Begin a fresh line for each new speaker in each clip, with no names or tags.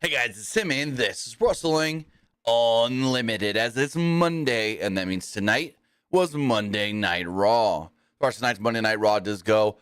Hey guys, it's Timmy, and this is Wrestling Unlimited, as it's Monday, and that means tonight was Monday Night Raw. As far as tonight's Monday Night Raw does go,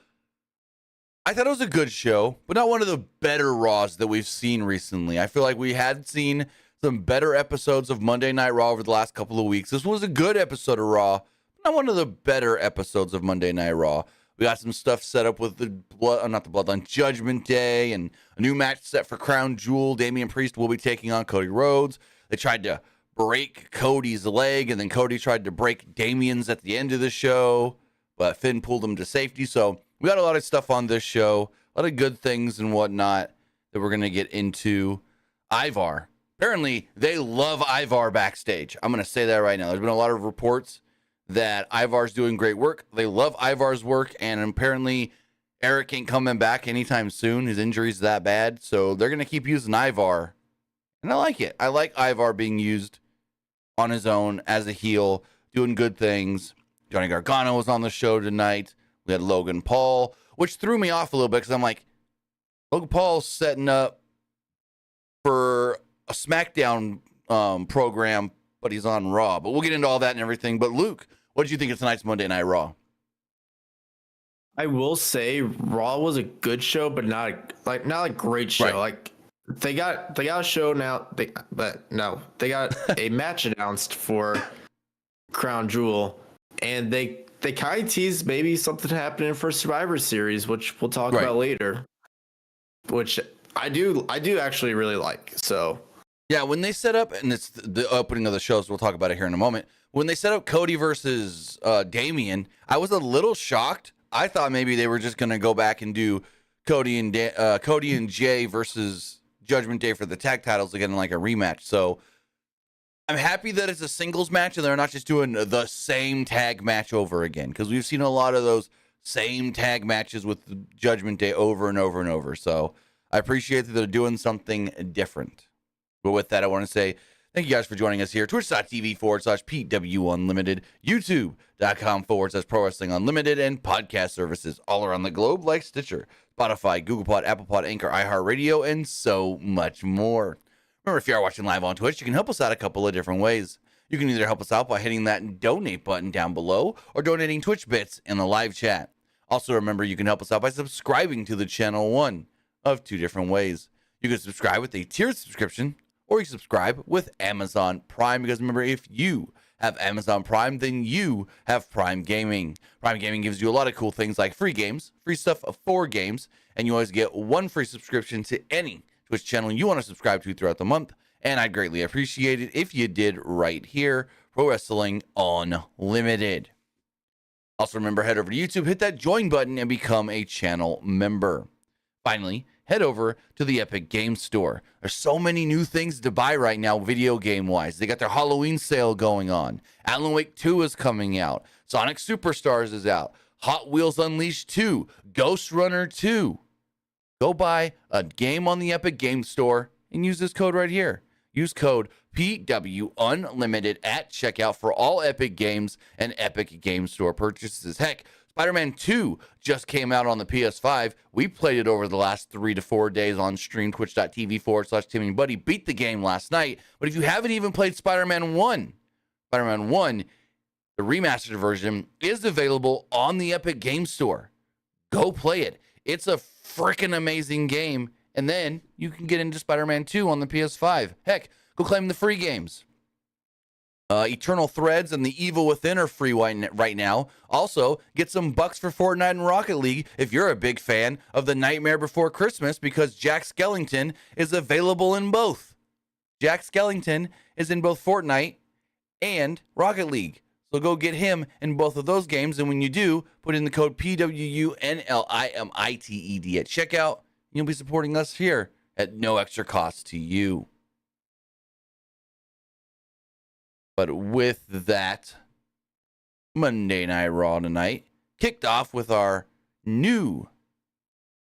I thought it was a good show, but not one of the better Raws that we've seen recently. I feel like we had seen some better episodes of Monday Night Raw over the last couple of weeks. This was a good episode of Raw, but not one of the better episodes of Monday Night Raw. We got some stuff set up with the Bloodline Judgment Day, and a new match set for Crown Jewel. Damian Priest will be taking on Cody Rhodes. They tried to break Cody's leg, and then Cody tried to break Damian's at the end of the show, but Finn pulled him to safety. So we got a lot of stuff on this show, a lot of good things and whatnot that we're going to get into. Ivar. Apparently, they love Ivar backstage. I'm going to say that right now. There's been a lot of reports that Ivar's doing great work. They love Ivar's work, and apparently Eric ain't coming back anytime soon. His injury's that bad, so they're going to keep using Ivar, and I like it. I like Ivar being used on his own as a heel, doing good things. Johnny Gargano was on the show tonight. We had Logan Paul, which threw me off a little bit because I'm like, Logan Paul's setting up for a SmackDown program, but he's on Raw. But we'll get into all that and everything. But Luke, what did you think of tonight's Monday Night Raw?
I will say Raw was a good show, but not a great show.
Right.
Like they got a show now, they got a match announced for Crown Jewel, and they kind of teased maybe something happening for Survivor Series, which we'll talk about later. Which I do actually really like. So
yeah, when they set up, and it's the opening of the show, so we'll talk about it here in a moment. When they set up Cody versus Damian, I was a little shocked. I thought maybe they were just going to go back and do Cody and Jay versus Judgment Day for the tag titles again in like a rematch. So I'm happy that it's a singles match and they're not just doing the same tag match over again, because we've seen a lot of those same tag matches with the Judgment Day over and over and over. So I appreciate that they're doing something different. But with that, I want to say thank you guys for joining us here. Twitch.tv/PWU Unlimited, YouTube.com/Pro Wrestling Unlimited, and podcast services all around the globe like Stitcher, Spotify, Google Pod, Apple Pod, Anchor, iHeartRadio, and so much more. Remember, if you are watching live on Twitch, you can help us out a couple of different ways. You can either help us out by hitting that donate button down below or donating Twitch bits in the live chat. Also, remember, you can help us out by subscribing to the channel, one of two different ways. You can subscribe with a tiered subscription, or you subscribe with Amazon Prime, because remember, if you have Amazon Prime, then you have Prime Gaming. Prime Gaming gives you a lot of cool things like free games, free stuff for games, and you always get one free subscription to any Twitch channel you want to subscribe to throughout the month, and I'd greatly appreciate it if you did right here, Pro Wrestling Unlimited. Also remember, head over to YouTube, hit that join button, and become a channel member. Finally, head over to the Epic Games Store. There's so many new things to buy right now, video game-wise. They got their Halloween sale going on. Alan Wake 2 is coming out. Sonic Superstars is out. Hot Wheels Unleashed 2. Ghost Runner 2. Go buy a game on the Epic Games Store and use this code right here. Use code PW Unlimited at checkout for all Epic Games and Epic Games Store purchases. Heck, Spider-Man 2 just came out on the PS5. We played it over the last 3 to 4 days on stream, twitch.tv/Timmy Buddy. Beat the game last night. But if you haven't even played Spider-Man 1, the remastered version is available on the Epic Games Store. Go play it. It's a freaking amazing game. And then you can get into Spider-Man 2 on the PS5. Heck, go claim the free games. Eternal Threads and The Evil Within are free right now. Also, get some bucks for Fortnite and Rocket League if you're a big fan of The Nightmare Before Christmas, because Jack Skellington is available in both. Jack Skellington is in both Fortnite and Rocket League. So go get him in both of those games, and when you do, put in the code PWUNLIMITED at checkout. You'll be supporting us here at no extra cost to you. But with that, Monday Night Raw tonight kicked off with our new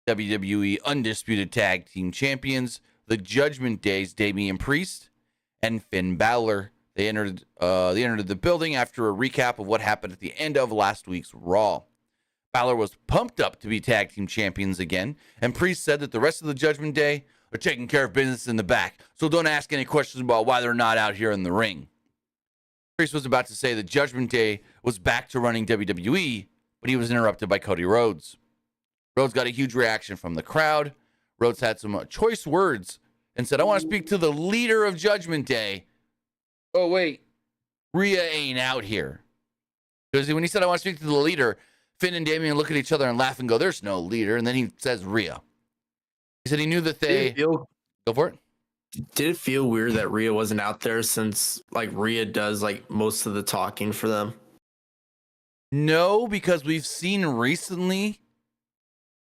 WWE Undisputed Tag Team Champions, the Judgment Day's Damian Priest and Finn Balor. They entered the building after a recap of what happened at the end of last week's Raw. Balor was pumped up to be tag team champions again, and Priest said that the rest of the Judgment Day are taking care of business in the back, so don't ask any questions about why they're not out here in the ring. Priest was about to say that Judgment Day was back to running WWE, but he was interrupted by Cody Rhodes. Rhodes got a huge reaction from the crowd. Rhodes had some choice words and said, I want to speak to the leader of Judgment Day. Oh, wait. Rhea ain't out here. Because when he said, I want to speak to the leader, Finn and Damian look at each other and laugh and go, there's no leader. And then he says Rhea. He said he knew that they... Go for it.
Did it feel weird that Rhea wasn't out there since, like, Rhea does, like, most of the talking for them?
No, because we've seen recently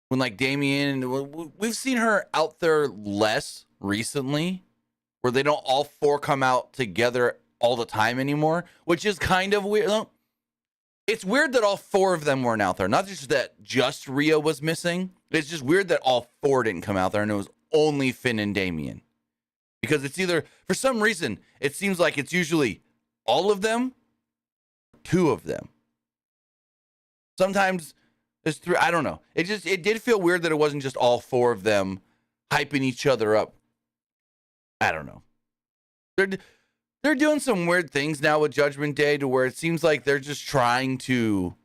when, like, Damian... We've seen her out there less recently, where they don't all four come out together all the time anymore, which is kind of weird. It's weird that all four of them weren't out there. Not just that just Rhea was missing. It's just weird that all four didn't come out there and it was only Finn and Damian. Because it's either, for some reason, it seems like it's usually all of them, two of them. Sometimes there's three. I don't know. It did feel weird that it wasn't just all four of them hyping each other up. I don't know. They're doing some weird things now with Judgment Day to where it seems like they're just trying to...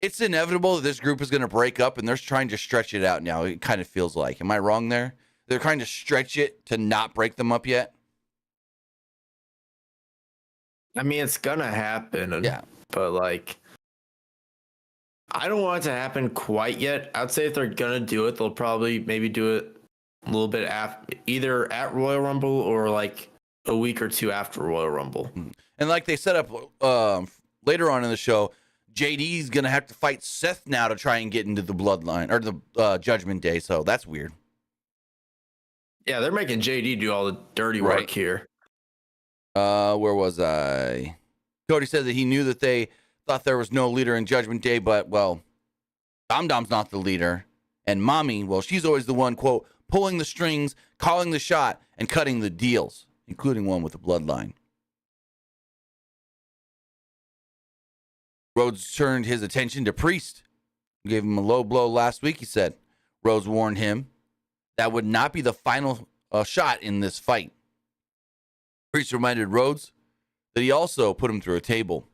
It's inevitable that this group is going to break up and they're trying to stretch it out now. It kind of feels like. Am I wrong there? They're trying to stretch it to not break them up yet?
I mean, it's going to happen.
Yeah.
But, like, I don't want it to happen quite yet. I'd say if they're going to do it, they'll probably maybe do it a little bit after, either at Royal Rumble or, like, a week or two after Royal Rumble.
And like they set up later on in the show, JD's going to have to fight Seth now to try and get into the bloodline or the Judgment Day. So that's weird.
Yeah, they're making JD do all the dirty work here.
Where was I? Cody said that he knew that they thought there was no leader in Judgment Day, but, well, Dom Dom's not the leader. And Mami, well, she's always the one, quote, pulling the strings, calling the shot, and cutting the deals, including one with the bloodline. Rhodes turned his attention to Priest. Gave him a low blow last week, he said. Rhodes warned him that would not be the final shot in this fight. Priest reminded Rhodes that he also put him through a table.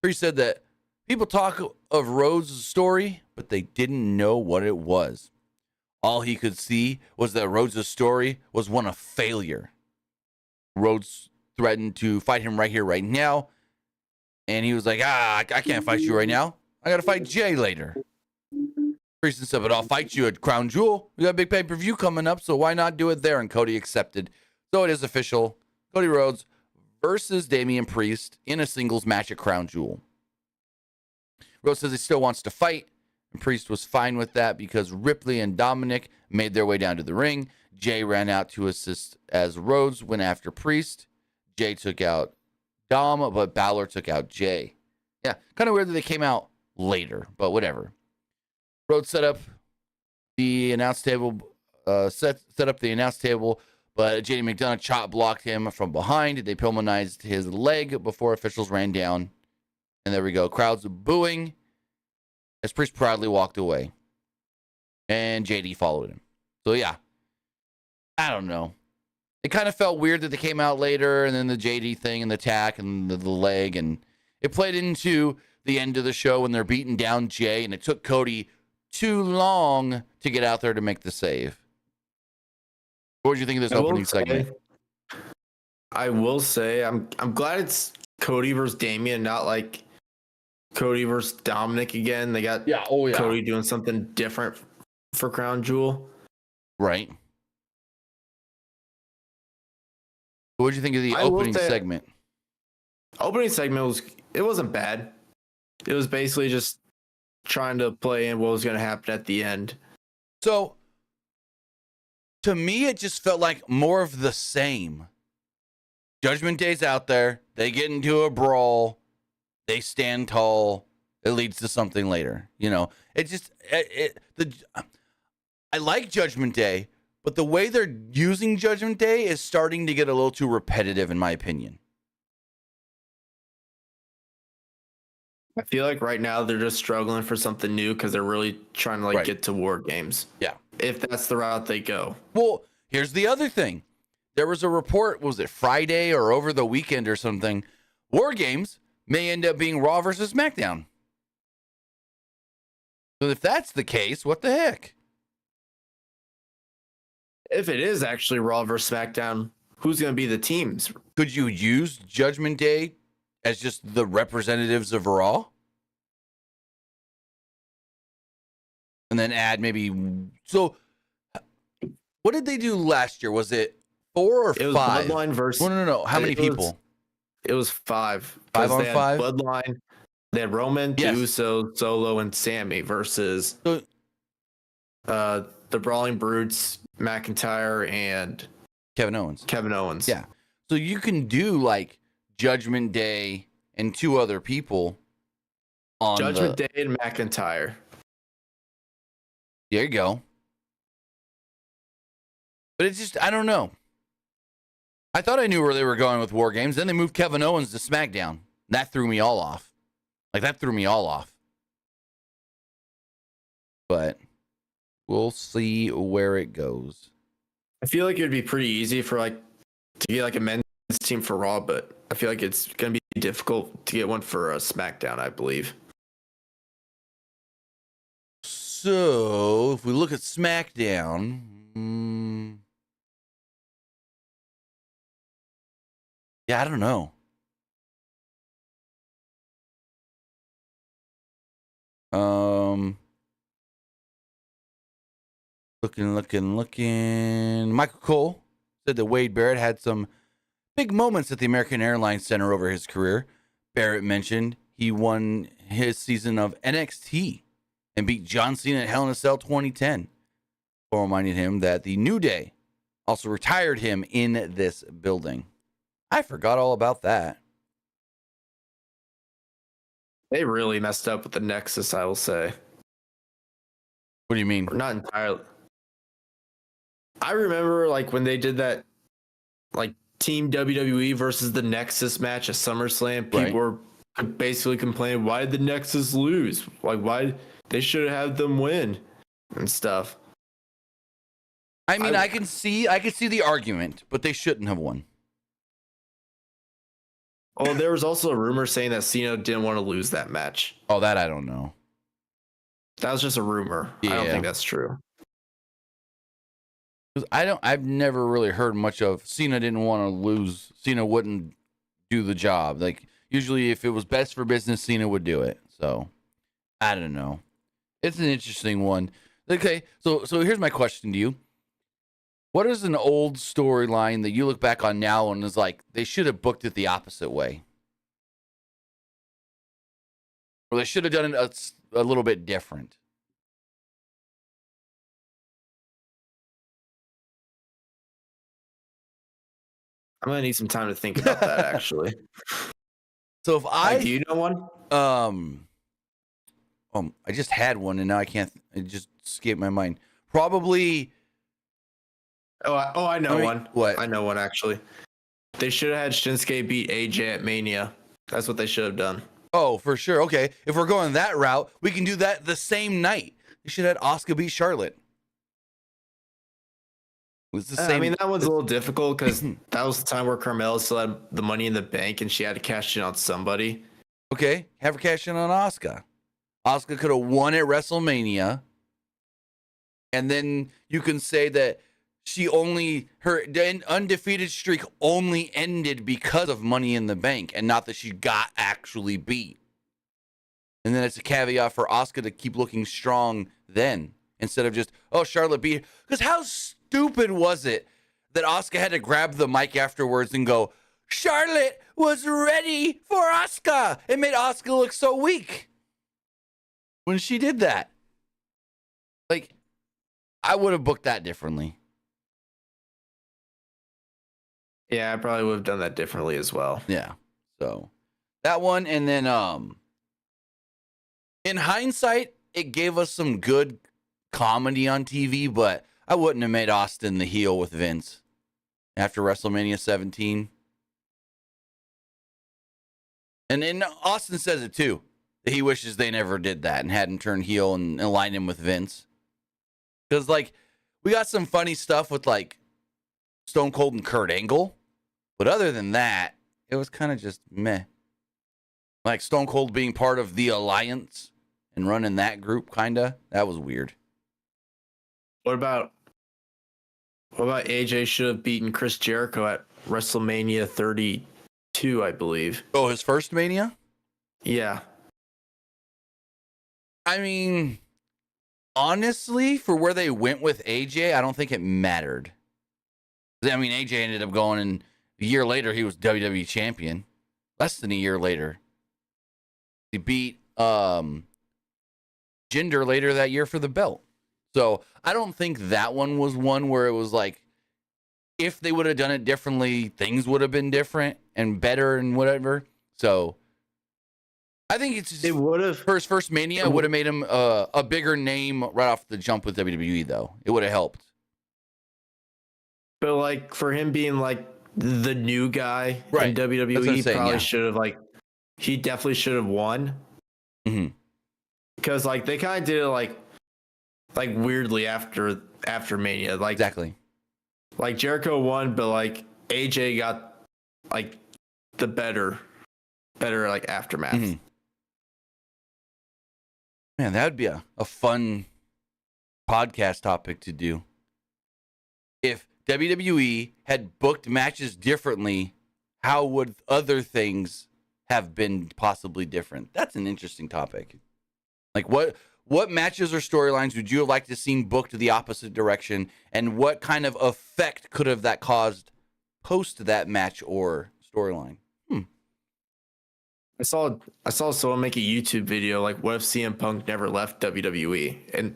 Priest said that people talk of Rhodes' story, but they didn't know what it was. All he could see was that Rhodes' story was one of failure. Rhodes threatened to fight him right here, right now. And he was like, I can't fight you right now. I got to fight Jay later. Priest said, but I'll fight you at Crown Jewel. We got a big pay-per-view coming up, so why not do it there? And Cody accepted. So it is official. Cody Rhodes versus Damian Priest in a singles match at Crown Jewel. Rhodes says he still wants to fight, and Priest was fine with that because Ripley and Dominic made their way down to the ring. Jay ran out to assist as Rhodes went after Priest. Jay took out Dom, but Balor took out Jay. Yeah, kind of weird that they came out later, but whatever. Rhodes set up the announce table, set up the announce table, but JD McDonough chop blocked him from behind. They pulmonized his leg before officials ran down. And there we go. Crowds booing as Priest proudly walked away. And JD followed him. So, yeah. I don't know. It kind of felt weird that they came out later, and then the JD thing and the tack and the leg. And it played into the end of the show when they're beating down Jay, and it took Cody too long to get out there to make the save. What did you think of this opening segment?
I will say, I'm glad it's Cody versus Damian, not like Cody versus Dominic again. They got Cody doing something different for Crown Jewel.
Right. What did you think of the opening segment?
Opening segment wasn't bad. It was basically just trying to play in what was going to happen at the end.
So, to me, it just felt like more of the same. Judgment Day's out there. They get into a brawl. They stand tall. It leads to something later. You know, I like Judgment Day, but the way they're using Judgment Day is starting to get a little too repetitive, in my opinion.
I feel like right now they're just struggling for something new because they're really trying to get to War Games.
Yeah.
If that's the route they go.
Well, here's the other thing. There was a report, was it Friday or over the weekend or something? War Games may end up being Raw versus SmackDown. So if that's the case, what the heck?
If it is actually Raw versus SmackDown, who's going to be the teams?
Could you use Judgment Day as just the representatives of Raw? And then add maybe... So, what did they do last year? Was it 4 or 5?
It was Bloodline versus...
No. How many people?
It was 5.
5 on 5?
Bloodline. They had Roman,
yes.
the Usos, Solo, and Sammy versus the Brawling Brutes, McIntyre, and
Kevin Owens. Yeah. So you can do like Judgment Day and 2 other people on
Judgment Day and McIntyre.
There you go. But it's just, I don't know. I thought I knew where they were going with War Games. Then they moved Kevin Owens to SmackDown. That threw me all off. But we'll see where it goes.
I feel like it would be pretty easy for to get like a men's team for Raw, but I feel like it's going to be difficult to get one for SmackDown, I believe.
So if we look at SmackDown, yeah, I don't know. Looking. Michael Cole said that Wade Barrett had some big moments at the American Airlines Center over his career. Barrett mentioned he won his season of NXT and beat John Cena at Hell in a Cell 2010. Cole reminded him that the New Day also retired him in this building. I forgot all about that.
They really messed up with the Nexus, I will say.
What do you mean?
Not entirely. I remember when they did that Team WWE versus the Nexus match at SummerSlam, people were basically complaining, why did the Nexus lose? Why they should have had them win and stuff.
I mean, I can see the argument, but they shouldn't have won.
Oh, there was also a rumor saying that Cena didn't want to lose that match.
Oh, that I don't know.
That was just a rumor.
Yeah.
I don't think that's true.
I've never really heard much of Cena didn't want to lose. Cena wouldn't do the job. Usually if it was best for business, Cena would do it. So I don't know. It's an interesting one. Okay. So here's my question to you. What is an old storyline that you look back on now and is they should have booked it the opposite way? Or they should have done it a little bit different?
I'm going to need some time to think about that, actually.
So if
do you know one?
I just had one and now I can't. It just escaped my mind. Probably.
I know one.
What?
I know one, actually. They should have had Shinsuke beat AJ at Mania. That's what they should have done.
Oh, for sure. Okay. If we're going that route, we can do that the same night. They should have had Asuka beat Charlotte. It was the same.
I mean, that one's a little difficult because that was the time where Carmella still had the Money in the Bank and she had to cash in on somebody.
Okay. Have her cash in on Asuka. Asuka could have won at WrestleMania. And then you can say that her undefeated streak only ended because of Money in the Bank and not that she got actually beat. And then it's a caveat for Asuka to keep looking strong then instead of just, Charlotte beat her. Because how stupid was it that Asuka had to grab the mic afterwards and go, Charlotte was ready for Asuka. It made Asuka look so weak when she did that. I would have booked that differently.
Yeah, I probably would have done that differently as well.
Yeah. So that one. And then in hindsight, it gave us some good comedy on TV, but I wouldn't have made Austin the heel with Vince after WrestleMania 17. And Austin says it too, that he wishes they never did that and hadn't turned heel and aligned him with Vince. Because we got some funny stuff with Stone Cold and Kurt Angle. But other than that, it was kind of just meh. Like Stone Cold being part of the Alliance and running that group, kind of. That was weird.
What about AJ should have beaten Chris Jericho at WrestleMania 32, I believe.
Oh, his first Mania?
Yeah.
I mean, honestly, for where they went with AJ, I don't think it mattered. I mean, AJ ended up going, and a year later, he was WWE champion. Less than a year later. He beat Jinder later that year for the belt. So I don't think that one was one where it was like, if they would have done it differently, things would have been different and better and whatever. So I think it's just,
It would have.
for his first Mania, would have made him a bigger name right off the jump with WWE, though. It would have helped.
But like for him being like the new guy
Right.
in
That's what I'm
WWE,
saying,
probably
yeah.
should have he definitely should have won.
Mm-hmm.
Because like they kind of did it like weirdly after Mania. Like
Exactly.
like Jericho won, but like AJ got like the better like aftermath.
Mm-hmm. Man, that would be a fun podcast topic to do. If WWE had booked matches differently, how would other things have been possibly different? That's an interesting topic. Like what matches or storylines would you have liked to seen booked the opposite direction, and what kind of effect could have that caused post that match or storyline?
I saw someone make a YouTube video like, what if CM Punk never left WWE, and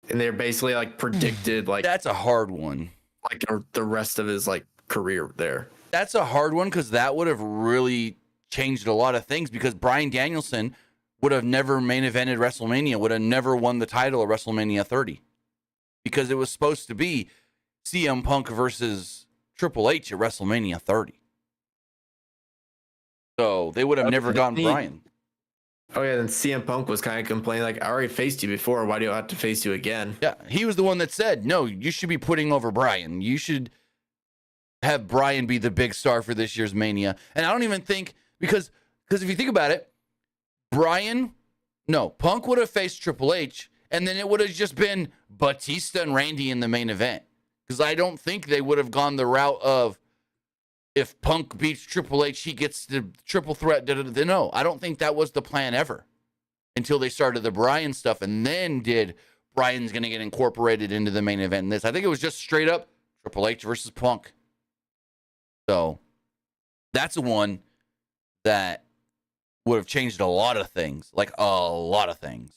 they're basically like predicted like
That's a hard one.
like the rest of his like career there.
That's a hard one because that would have really changed a lot of things, because Bryan Danielson would have never main evented WrestleMania, would have never won the title at WrestleMania 30, because it was supposed to be CM Punk versus Triple H at WrestleMania 30. So they would have never gotten Bryan.
Oh yeah, then CM Punk was kind of complaining like, I already faced you before. Why do I have to face you again?
Yeah, he was the one that said, no, you should be putting over Bryan. You should have Bryan be the big star for this year's Mania. And I don't even think, because if you think about it, Punk would have faced Triple H, and then it would have just been Batista and Randy in the main event. Because I don't think they would have gone the route of, if Punk beats Triple H, he gets the triple threat. No, I don't think that was the plan ever, until they started the Bryan stuff, and then Bryan's going to get incorporated into the main event in this. I think it was just straight up Triple H versus Punk. So that's the one that would have changed a lot of things, like a lot of things.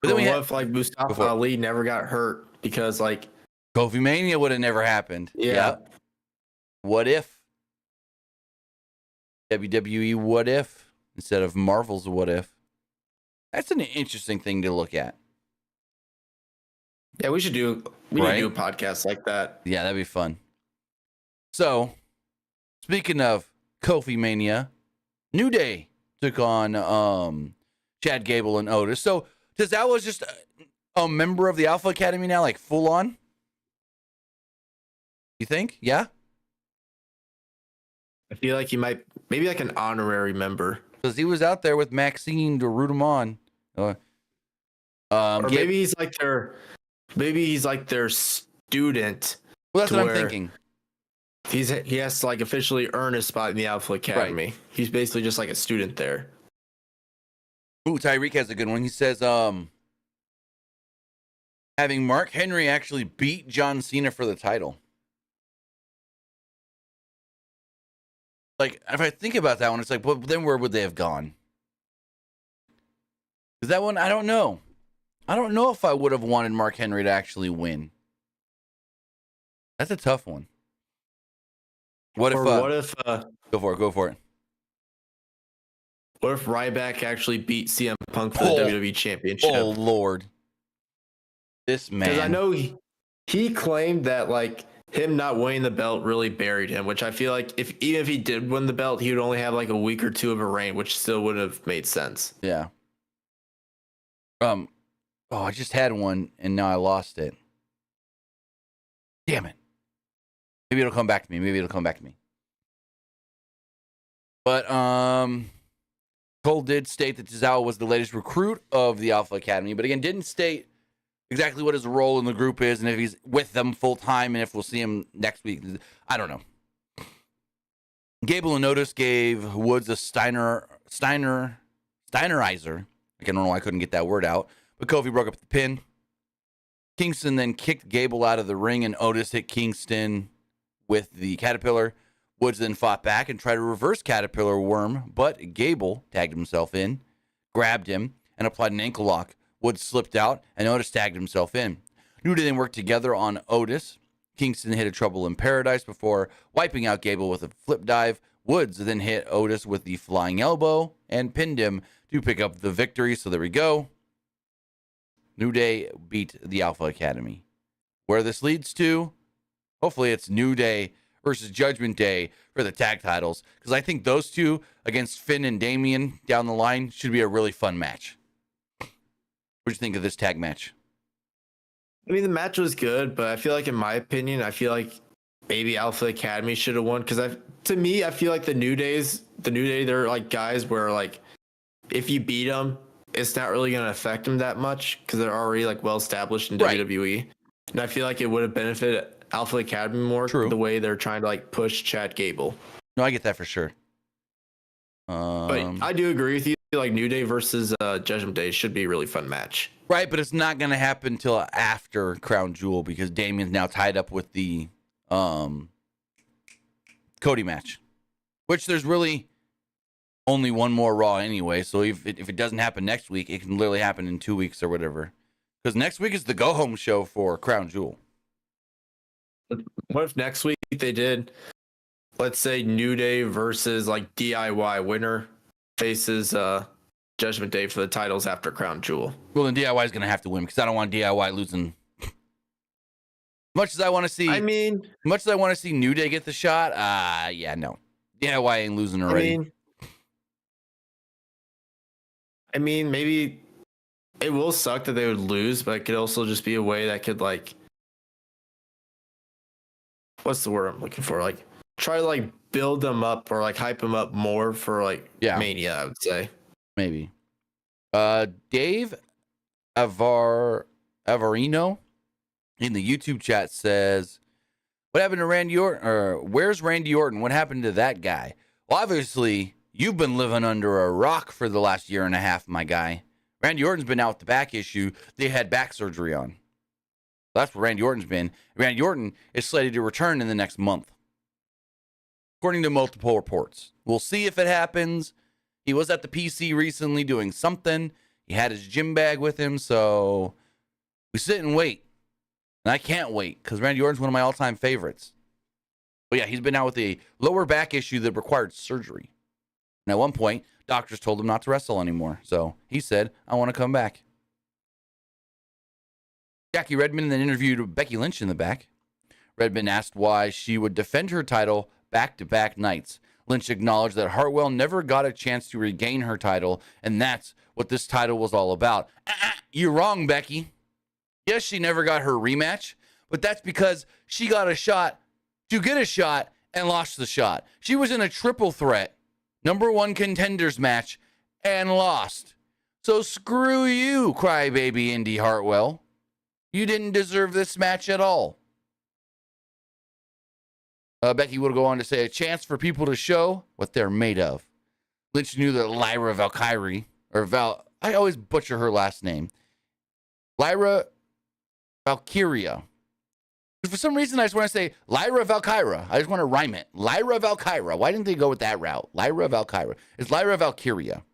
But then what if like Mustafa Ali never got hurt because like
Kofi Mania would have never happened.
Yeah.
Yep. What if? WWE What If instead of Marvel's What If. That's an interesting thing to look at.
Yeah, we need to do a podcast like that.
Yeah, that'd be fun. So, speaking of Kofi Mania, New Day took on Chad Gable and Otis. So, that was just a member of the Alpha Academy now, like full on? You think? Yeah?
I feel like he might, maybe like an honorary member.
Because he was out there with Maxine to root him on.
Or maybe he's like their student.
Well, that's what I'm thinking.
He has to like officially earn a spot in the Alpha Academy. Right. He's basically just like a student there.
Ooh, Tyreek has a good one. He says, having Mark Henry actually beat John Cena for the title. Like, if I think about that one, it's like, well, then where would they have gone? Because that one, I don't know. I don't know if I would have wanted Mark Henry to actually win. That's a tough one. What if go for it.
What if Ryback actually beat CM Punk for the WWE Championship?
Oh, Lord. This man.
Because I know he claimed that, like, him not winning the belt really buried him, which I feel like even if he did win the belt, he would only have, like, a week or two of a reign, which still would have made sense.
Yeah. Oh, I just had one and now I lost it. Damn it. Maybe it'll come back to me. But Cole did state that Tozawa was the latest recruit of the Alpha Academy, but again, didn't state exactly what his role in the group is and if he's with them full time and if we'll see him next week. I don't know. Gable and Otis gave Woods a Steinerizer. I don't know why I couldn't get that word out. But Kofi broke up the pin. Kingston then kicked Gable out of the ring, and Otis hit Kingston with the Caterpillar. Woods then fought back and tried to reverse Caterpillar worm, but Gable tagged himself in, grabbed him, and applied an ankle lock. Woods slipped out, and Otis tagged himself in. New Day then worked together on Otis. Kingston hit a Trouble in Paradise before wiping out Gable with a flip dive. Woods then hit Otis with the flying elbow and pinned him to pick up the victory. So there we go. New Day beat the Alpha Academy. Where this leads to, hopefully it's New Day versus Judgment Day for the tag titles, because I think those two against Finn and Damian down the line should be a really fun match. What do you think of this tag match?
I mean, the match was good, but I feel like, in my opinion, maybe Alpha Academy should have won, because to me, I feel like the New Day, they're like guys where like if you beat them, it's not really going to affect them that much because they're already like well established in WWE. And I feel like it would have benefited Alpha Academy more. True. The way they're trying to like push Chad Gable.
No, I get that for sure.
But I do agree with you. Like New Day versus Judgment Day should be a really fun match.
Right, but it's not going to happen until after Crown Jewel because Damien's now tied up with the Cody match, which there's really only one more Raw anyway. So if it doesn't happen next week, it can literally happen in 2 weeks or whatever. Because next week is the go-home show for Crown Jewel.
What if next week they did, let's say, New Day versus like DIY winner faces Judgment Day for the titles after Crown Jewel?
Well, then DIY is going to have to win because I don't want DIY losing. Much as I want to see, much as I want to see New Day get the shot, yeah, no, DIY ain't losing already.
I mean, maybe it will suck that they would lose, but it could also just be a way that could like, what's the word I'm looking for? Like, try to like build them up or like hype them up more for like Mania, I would say.
Maybe. Dave Avarino in the YouTube chat says, what happened to Randy Orton? Or where's Randy Orton? What happened to that guy? Well, obviously, you've been living under a rock for the last year and a half, my guy. Randy Orton's been out with the back issue. They had back surgery on. That's where Randy Orton's been. Randy Orton is slated to return in the next month, according to multiple reports. We'll see if it happens. He was at the PC recently doing something. He had his gym bag with him, so we sit and wait. And I can't wait because Randy Orton's one of my all-time favorites. But yeah, he's been out with a lower back issue that required surgery. And at one point, doctors told him not to wrestle anymore. So he said, I want to come back. Jackie Redmond then interviewed Becky Lynch in the back. Redmond asked why she would defend her title back-to-back nights. Lynch acknowledged that Hartwell never got a chance to regain her title, and that's what this title was all about. You're wrong, Becky. Yes, she never got her rematch, but that's because she got a shot to get a shot and lost the shot. She was in a triple threat #1 contenders match and lost. So screw you, crybaby Indy Hartwell. You didn't deserve this match at all. Becky would go on to say, a chance for people to show what they're made of. Lynch knew that Lyra Valkyrie, I always butcher her last name. Lyra Valkyria. For some reason, I just want to say Lyra Valkyra. I just want to rhyme it. Lyra Valkyra. Why didn't they go with that route? Lyra Valkyra. It's Lyra Valkyria.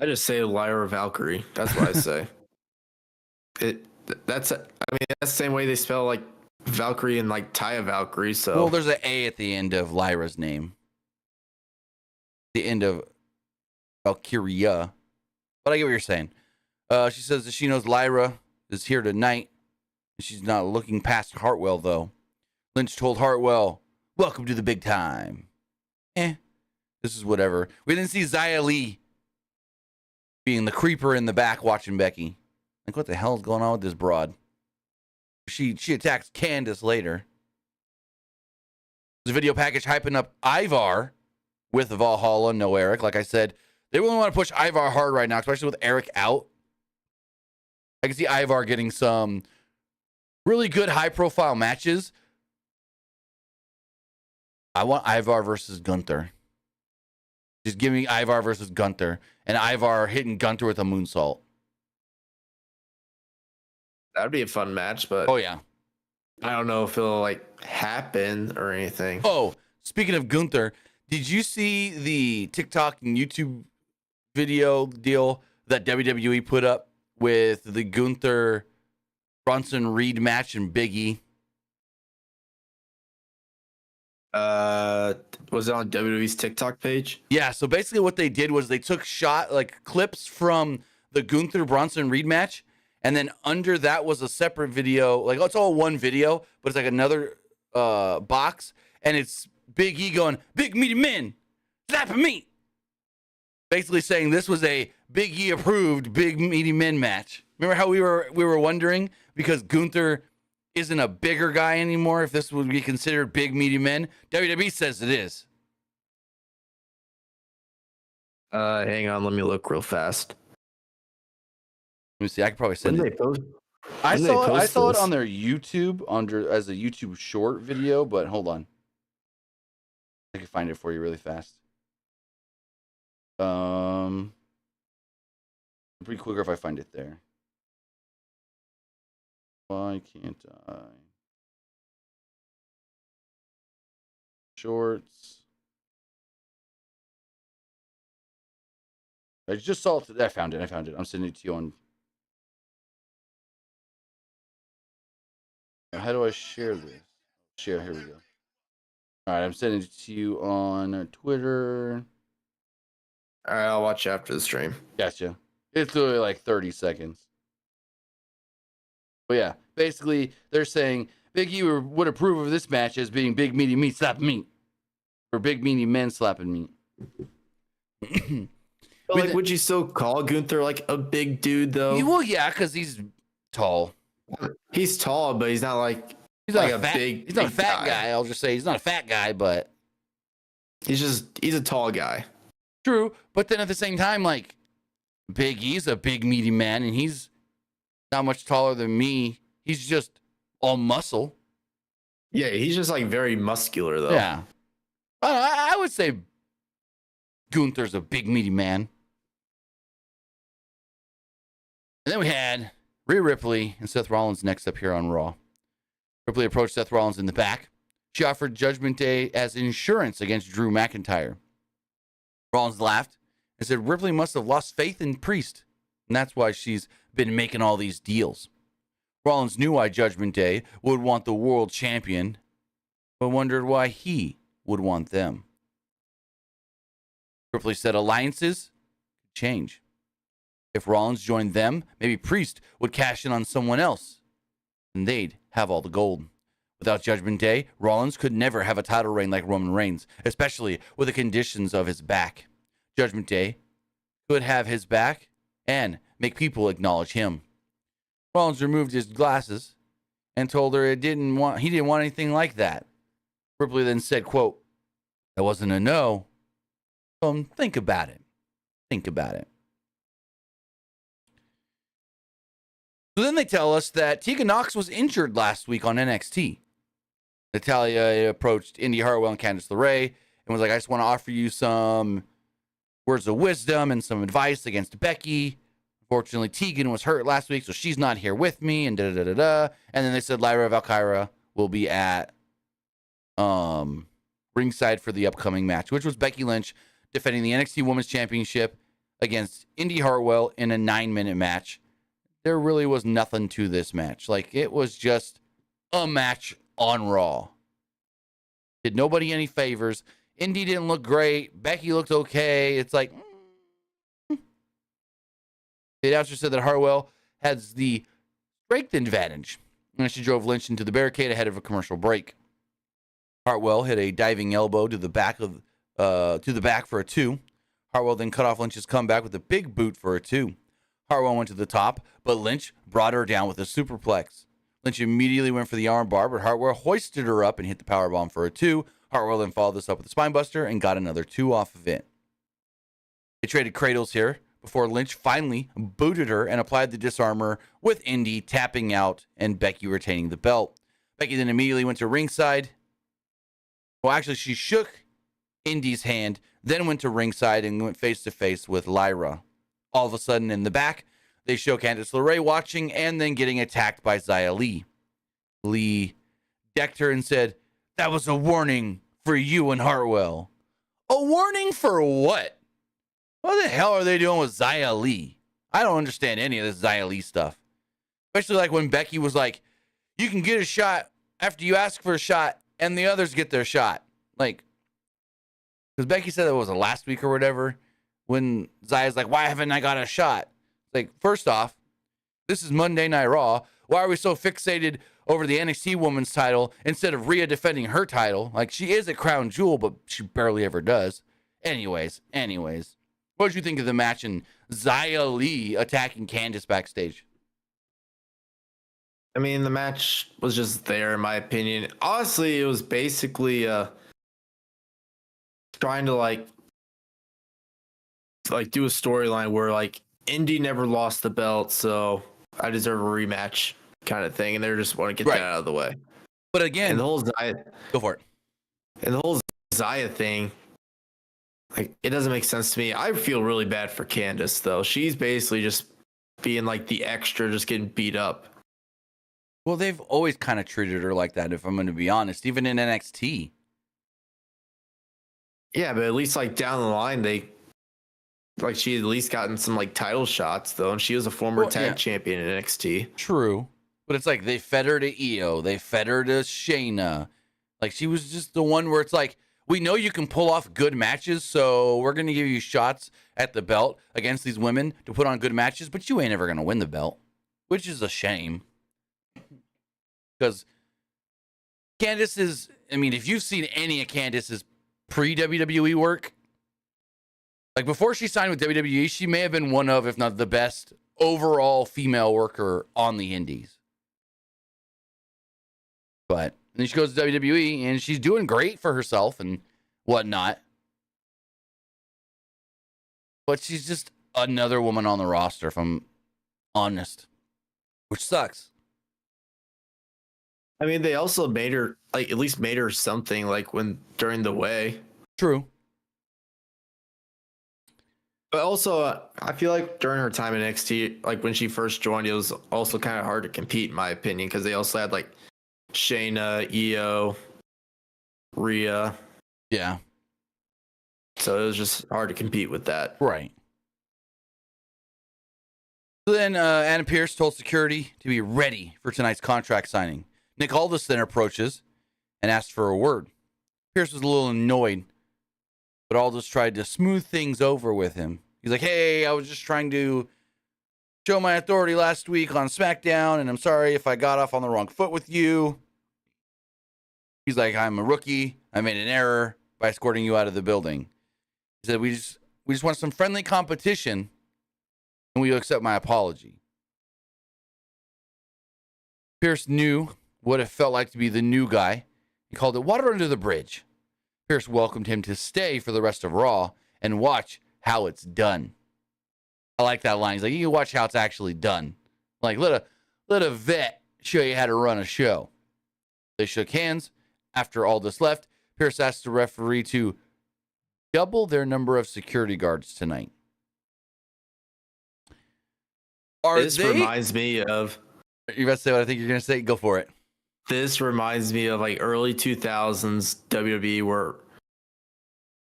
I just say Lyra Valkyrie. That's what I say. That's the same way they spell like Valkyrie and like Taya Valkyrie. So
well, there's an A at the end of Lyra's name. The end of Valkyria. But I get what you're saying. She says that she knows Lyra is here tonight. She's not looking past Hartwell, though. Lynch told Hartwell, welcome to the big time. This is whatever. We didn't see Xia Li being the creeper in the back watching Becky. Like, what the hell is going on with this broad? She attacks Candace later. The video package hyping up Ivar with Valhalla, no Eric. Like I said, they really want to push Ivar hard right now, especially with Eric out. I can see Ivar getting some really good high-profile matches. I want Ivar versus Gunther. Just give me Ivar versus Gunther, and Ivar hitting Gunther with a moonsault.
That'd be a fun match, but
Oh, yeah.
I don't know if it'll like happen or anything.
Oh, speaking of Gunther, did you see the TikTok and YouTube video deal that WWE put up with the Gunther Bronson Reed match and Big E?
Was it on WWE's TikTok page?
Yeah, so basically what they did was they took clips from the Gunther Bronson Reed match, and then under that was a separate video. Like, it's all one video, but it's like another box, and it's Big E going, "Big meaty men, slapping me." Basically saying this was a Big E approved Big Meaty Men match. Remember how we were wondering because Gunther isn't a bigger guy anymore if this would be considered Big Meaty Men? WWE says it is.
Hang on, let me look real fast.
Let me see. I could probably send
When
it.
they post?
I saw it
this?
on their YouTube as a YouTube short video, but hold on. I can find it for you really fast. Pretty quicker if I find it there. Why can't I? Shorts. I just saw it. I found it. I'm sending it to you on. How do I share this? Share. Here we go. All right, I'm sending it to you on Twitter.
All right, I'll watch after the stream.
Gotcha. It's literally like 30 seconds. But yeah, basically, they're saying Big E would approve of this match as being Big Meaty Meat slapping meat. Or Big Meaty Men slapping meat.
But like, would you still call Gunther like a big dude though?
Well, yeah, because he's tall.
He's tall, but he's not like
He's not
like
He's not a fat guy. I'll just say he's not a fat guy, but
he's a tall guy.
True, but then at the same time, like, Big E's a big meaty man, and he's not much taller than me. He's just all muscle.
Yeah, he's just like very muscular though.
Yeah, I would say Gunther's a big meaty man. And then we had Rhea Ripley and Seth Rollins next up here on Raw. Ripley approached Seth Rollins in the back. She offered Judgment Day as insurance against Drew McIntyre. Rollins laughed and said Ripley must have lost faith in Priest, and that's why she's been making all these deals. Rollins knew why Judgment Day would want the world champion, but wondered why he would want them. Ripley said alliances could change. If Rollins joined them, maybe Priest would cash in on someone else, and they'd have all the gold. Without Judgment Day, Rollins could never have a title reign like Roman Reigns, especially with the conditions of his back. Judgment Day could have his back and make people acknowledge him. Rollins removed his glasses and told her he didn't want anything like that. Ripley then said, quote, "That wasn't a no. Think about it. Think about it." So then they tell us that Tegan Nox was injured last week on NXT. Natalya approached Indy Hartwell and Candice LeRae and was like, "I just want to offer you some words of wisdom and some advice against Becky. Unfortunately, Tegan was hurt last week, so she's not here with me," and da-da-da-da-da. And then they said Lyra Valkyria will be at ringside for the upcoming match, which was Becky Lynch defending the NXT Women's Championship against Indy Hartwell in a 9-minute match. There really was nothing to this match. Like, it was just a match on Raw. Did nobody any favors. Indy didn't look great. Becky looked okay. It's like, The announcer said that Hartwell has the strength advantage, and she drove Lynch into the barricade ahead of a commercial break. Hartwell hit a diving elbow to the back for a 2. Hartwell then cut off Lynch's comeback with a big boot for a 2. Hartwell went to the top, but Lynch brought her down with a superplex. Lynch immediately went for the armbar, but Hartwell hoisted her up and hit the powerbomb for a 2. Hartwell then followed this up with a spinebuster and got another 2 off of it. They traded cradles here before Lynch finally booted her and applied the disarmor, with Indy tapping out and Becky retaining the belt. Becky then immediately went to ringside. Well, actually, she shook Indy's hand, then went to ringside and went face-to-face with Lyra. All of a sudden, in the back, they show Candice LeRae watching and then getting attacked by Xia Li. Lee decked her and said, "That was a warning for you and Hartwell." A warning for what? What the hell are they doing with Xia Li? I don't understand any of this Xia Li stuff. Especially like when Becky was like, you can get a shot after you ask for a shot and the others get their shot. Like, because Becky said it was last week or whatever, when Xia's like, why haven't I got a shot? Like, first off, this is Monday Night Raw. Why are we so fixated over the NXT Women's title instead of Rhea defending her title? Like, she is a crown jewel, but she barely ever does. Anyways. What did you think of the match and Xia Li attacking Candice backstage?
I mean, the match was just there, in my opinion. Honestly, it was basically trying to like do a storyline where like Indy never lost the belt, so I deserve a rematch kind of thing, and they just want to get that out of the way.
But again,
and the whole Xia,
go for it.
And the whole Xia thing, like, it doesn't make sense to me. I feel really bad for Candice, though. She's basically just being like the extra, just getting beat up.
Well, they've always kind of treated her like that, if I'm going to be honest, even in NXT.
Yeah, but at least like down the line, she at least gotten some like title shots, though, and she was a former tag champion in NXT.
True, but it's like they fed her to Io, they fed her to Shayna. Like, she was just the one where it's like, we know you can pull off good matches, so we're going to give you shots at the belt against these women to put on good matches, but you ain't ever going to win the belt, which is a shame. Because Candice is, I mean, if you've seen any of Candice's pre-WWE work, like before she signed with WWE, she may have been one of, if not the best, overall female worker on the indies. But then she goes to WWE, and she's doing great for herself and whatnot. But she's just another woman on the roster, if I'm honest, which sucks.
I mean, they also made her, like, at least made her something, like, during the way.
True.
But also, I feel like during her time in NXT, like, when she first joined, it was also kind of hard to compete, in my opinion, because they also had, like, Shayna, Io, Rhea.
Yeah.
So it was just hard to compete with that.
Right. So then Adam Pearce told security to be ready for tonight's contract signing. Nick Aldis then approaches and asked for a word. Pearce was a little annoyed, but Aldis tried to smooth things over with him. He's like, hey, I was just trying to show my authority last week on SmackDown, and I'm sorry if I got off on the wrong foot with you. He's like, I'm a rookie. I made an error by escorting you out of the building. He said, we just want some friendly competition, and will you accept my apology? Pearce knew what it felt like to be the new guy. He called it water under the bridge. Pearce welcomed him to stay for the rest of Raw and watch how it's done. I like that line. He's like, you can watch how it's actually done. Like, let a vet show you how to run a show. They shook hands. After Aldis left, Pearce asked the referee to double their number of security guards tonight.
Reminds me of...
You about to say what I think you're going to say? Go for it.
This reminds me of like early 2000s WWE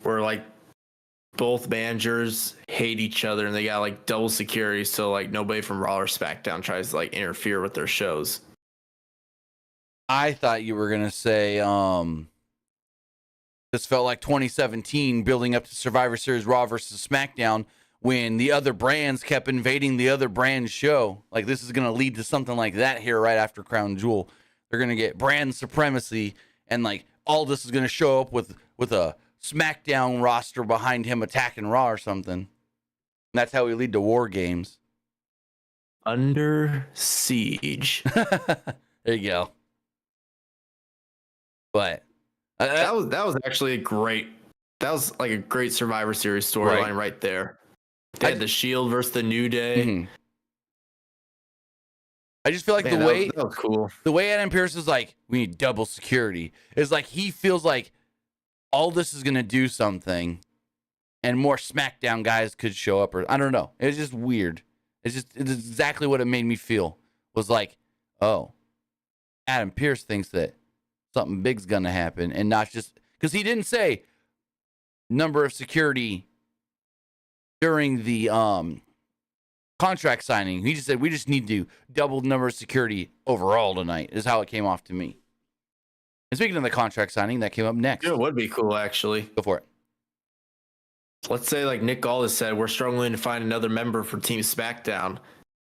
where like both managers hate each other and they got like double security, so like nobody from Raw or SmackDown tries to like interfere with their shows.
I thought you were gonna say this felt like 2017 building up to Survivor Series Raw versus SmackDown when the other brands kept invading the other brand's show. Like, this is gonna lead to something like that here right after Crown Jewel. They're going to get brand supremacy, and like Aldis is going to show up with a SmackDown roster behind him attacking Raw or something. And that's how we lead to War Games.
Under siege.
There you go. But
That was actually a great. That was like a great Survivor Series storyline right there. They had the Shield versus the New Day.
Mm-hmm. I just feel like
Man, that was cool.
The way Adam Pearce is like, we need double security. Is like he feels like all this is gonna do something, and more SmackDown guys could show up, or I don't know. It's just weird. It's exactly what it made me feel. Was like, oh, Adam Pearce thinks that something big's gonna happen, and not just because he didn't say number of security during the contract signing. He just said we just need to double the number of security overall tonight. Is how it came off to me. And speaking of the contract signing, that came up next.
It would be cool, actually.
Go for it.
Let's say, like Nick Aldis said, we're struggling to find another member for Team SmackDown,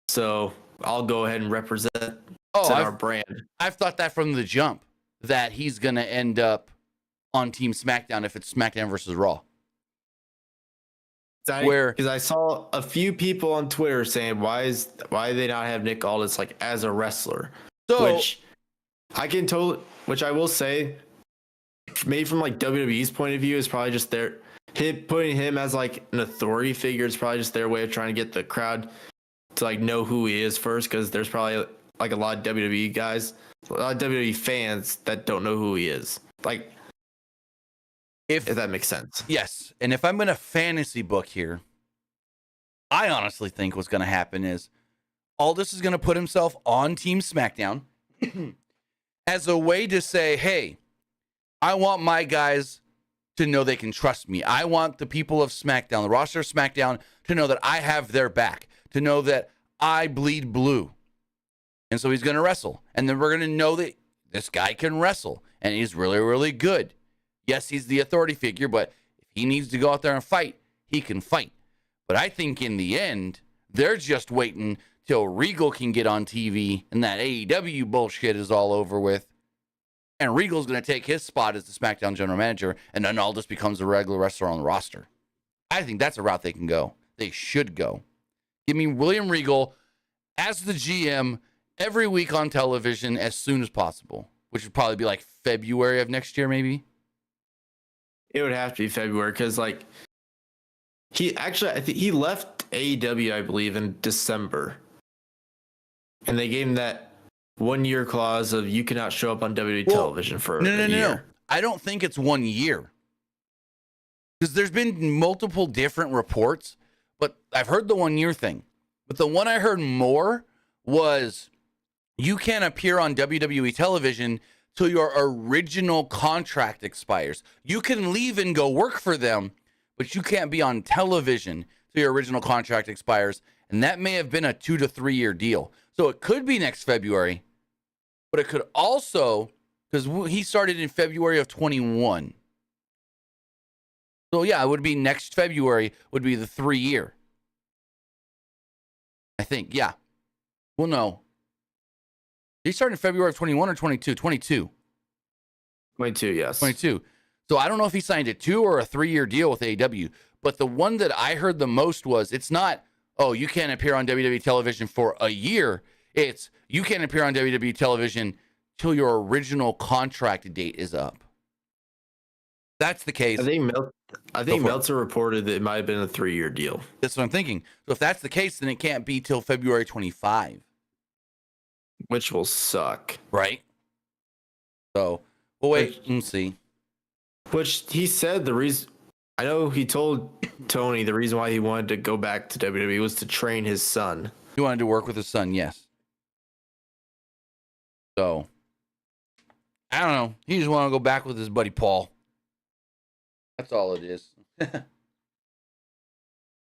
so I'll go ahead and represent our brand.
I've thought that from the jump, that he's gonna end up on Team SmackDown if it's SmackDown versus Raw.
Because I saw a few people on Twitter saying why do they not have Nick Aldis like as a wrestler?
So,
which I will say, maybe from like WWE's point of view, is probably just putting him as like an authority figure is probably just their way of trying to get the crowd to like know who he is first, because there's probably like a lot of WWE guys, a lot of WWE fans that don't know who he is. Like, if that makes sense.
Yes. And if I'm going to fantasy book here, I honestly think what's going to happen is Aldis is going to put himself on Team SmackDown as a way to say, hey, I want my guys to know they can trust me. I want the people of SmackDown, the roster of SmackDown, to know that I have their back, to know that I bleed blue. And so he's going to wrestle. And then we're going to know that this guy can wrestle and he's really, really good. Yes, he's the authority figure, but if he needs to go out there and fight, he can fight. But I think in the end, they're just waiting till Regal can get on TV and that AEW bullshit is all over with. And Regal's going to take his spot as the SmackDown general manager, and then Aldis becomes a regular wrestler on the roster. I think that's a route they can go. They should go. Give me William Regal as the GM every week on television as soon as possible, which would probably be like February of next year, maybe.
It would have to be February, because like I think he left AEW, I believe, in December, and they gave him that 1 year clause of you cannot show up on WWE television for a year. No.
I don't think it's 1 year, because there's been multiple different reports, but I've heard the 1 year thing. But the one I heard more was you can't appear on WWE television till your original contract expires. You can leave and go work for them, but you can't be on television till your original contract expires. And that may have been a 2 to 3 year deal. So it could be next February, but it could also, because he started in February of 21. So yeah, it would be next February would be the 3 year. I think, yeah. Well, no. He started in February of 21 or 22? 22.
22, yes.
22. So I don't know if he signed a 2 or a 3 year deal with AEW, but the one that I heard the most was, it's not, oh, you can't appear on WWE television for a year. It's, you can't appear on WWE television till your original contract date is up. That's the case.
I think Meltzer reported that it might have been a 3 year deal.
That's what I'm thinking. So if that's the case, then it can't be till February 25.
Which will suck.
Right? So, we'll wait and see.
Which he said the reason, I know he told Tony the reason why he wanted to go back to WWE was to train his son.
He wanted to work with his son, yes. So, I don't know. He just wanted to go back with his buddy Paul. That's all it is.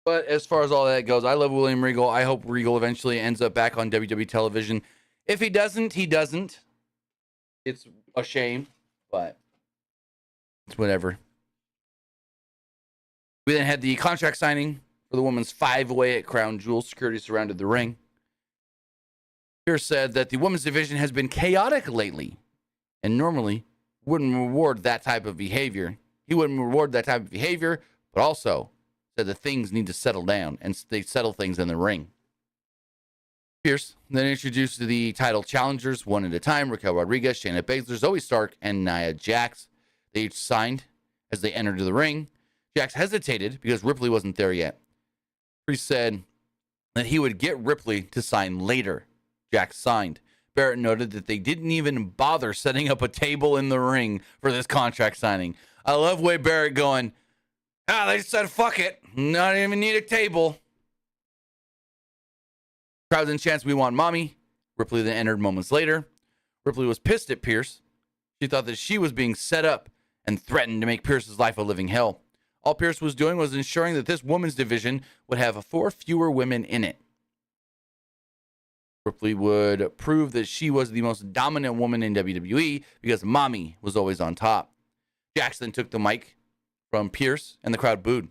But as far as all that goes, I love William Regal. I hope Regal eventually ends up back on WWE television. If he doesn't, he doesn't. It's a shame, but it's whatever. We then had the contract signing for the women's 5-way at Crown Jewel. Security surrounded the ring. Pierce said that the women's division has been chaotic lately and normally wouldn't reward that type of behavior. He wouldn't reward that type of behavior, but also said that things need to settle down, and they settle things in the ring. Pierce then introduced the title challengers one at a time: Raquel Rodriguez, Shayna Baszler, Zoe Stark, and Nia Jax. They each signed as they entered the ring. Jax hesitated because Ripley wasn't there yet. Priest said that he would get Ripley to sign later. Jax signed. Barrett noted that they didn't even bother setting up a table in the ring for this contract signing. I love way Barrett going, they just said fuck it, not even need a table. Crowd then chants, we want Mami. Ripley then entered moments later. Ripley was pissed at Pierce. She thought that she was being set up and threatened to make Pierce's life a living hell. All Pierce was doing was ensuring that this women's division would have 4 fewer women in it. Ripley would prove that she was the most dominant woman in WWE because Mami was always on top. Jackson took the mic from Pierce and the crowd booed.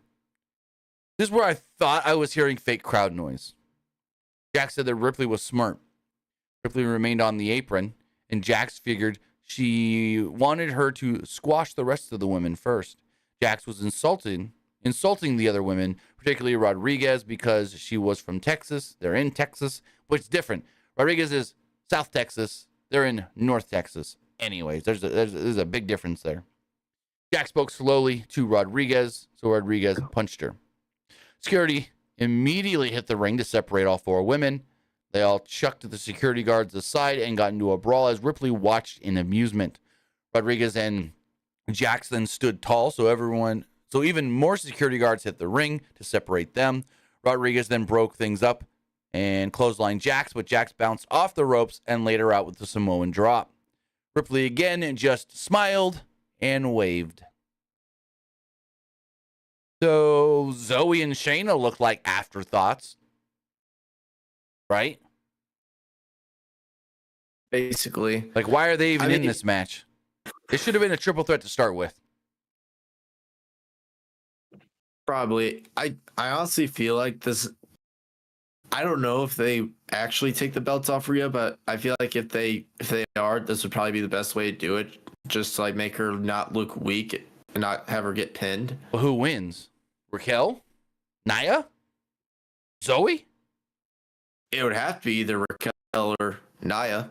This is where I thought I was hearing fake crowd noise. Jax said that Ripley was smart. Ripley remained on the apron, and Jax figured she wanted her to squash the rest of the women first. Jax was insulting the other women, particularly Rodriguez, because she was from Texas. They're in Texas, but it's different. Rodriguez is South Texas. They're in North Texas. Anyways, there's a big difference there. Jax spoke slowly to Rodriguez, so Rodriguez punched her. Security immediately hit the ring to separate all 4 women. They all chucked the security guards aside and got into a brawl as Ripley watched in amusement. Rodriguez and Jax then stood tall, so even more security guards hit the ring to separate them. Rodriguez then broke things up and clotheslined Jax, but Jax bounced off the ropes and laid her out with the Samoan drop. Ripley again just smiled and waved. So Zoe and Shayna look like afterthoughts, right?
Basically.
Like, why are they even in this match? It should have been a triple threat to start with.
Probably. I honestly feel like this. I don't know if they actually take the belts off Rhea, but I feel like if they are, this would probably be the best way to do it. Just to, like, make her not look weak and not have her get pinned.
Well, who wins? Raquel? Nia? Zoe?
It would have to be either Raquel or Nia.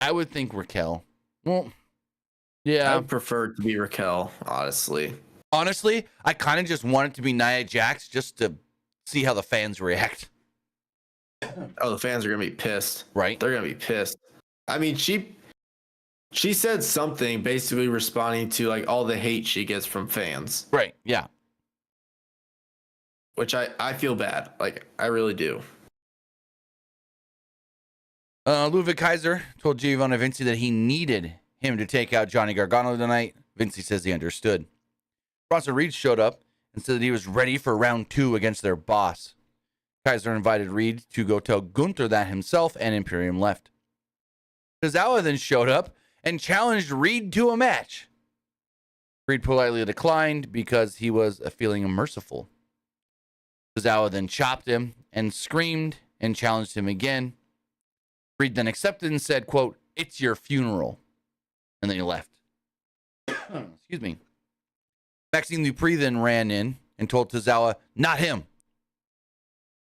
I would think Raquel. Well, yeah.
I would prefer it to be Raquel, honestly.
Honestly, I kind of just want it to be Nia Jax just to see how the fans react.
Oh, the fans are going to be pissed.
Right.
They're going to be pissed. I mean, she said something basically responding to, like, all the hate she gets from fans.
Right, yeah.
Which I feel bad. Like, I really do.
Ludwig Kaiser told Giovanni Vinci that he needed him to take out Johnny Gargano tonight. Vinci says he understood. Bronson Reed showed up and said that he was ready for round 2 against their boss. Kaiser invited Reed to go tell Gunther that himself, and Imperium left. Tozawa then showed up and challenged Reed to a match. Reed politely declined because he was feeling merciful. Tozawa then chopped him and screamed and challenged him again. Reed then accepted and said, quote, "It's your funeral." And then he left. Excuse me. Maxine Dupree then ran in and told Tozawa, not him.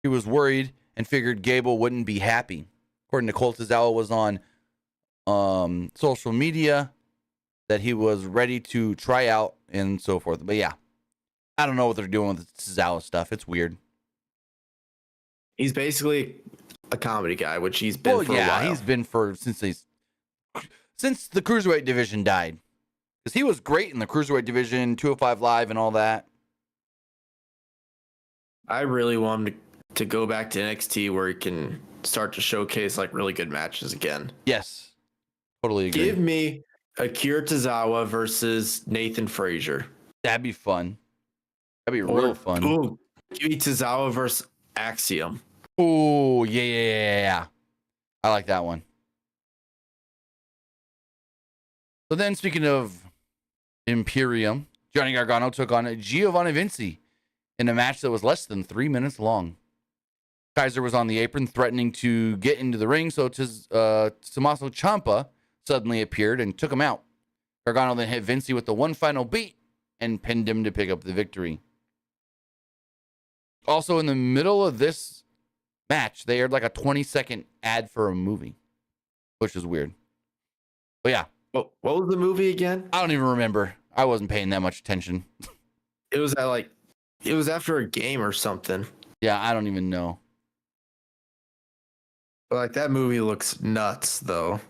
He was worried and figured Gable wouldn't be happy. According to Cole, Tozawa was on social media that he was ready to try out and so forth. But yeah, I don't know what they're doing with the Tozawa stuff. It's weird.
He's basically a comedy guy, which he's been for a while.
Yeah, he's been since the Cruiserweight division died. Because he was great in the Cruiserweight division, 205 Live and all that.
I really want him to go back to NXT where he can start to showcase, like, really good matches again.
Yes. Totally agree.
Give me Akira Tozawa versus Nathan Frazier.
That'd be fun. That'd be real fun.
Ooh, give me Tozawa versus Axiom.
Oh, yeah. I like that one. So then, speaking of Imperium, Johnny Gargano took on Giovanni Vinci in a match that was less than 3 minutes long. Kaiser was on the apron threatening to get into the ring, so Tommaso Ciampa suddenly appeared and took him out. Gargano then hit Vinci with the one final beat and pinned him to pick up the victory. Also in the middle of this match, they aired like a 20-second ad for a movie, which is weird. But yeah.
What was the movie again?
I don't even remember. I wasn't paying that much attention.
It was it was after a game or something.
Yeah, I don't even know.
But like that movie looks nuts though.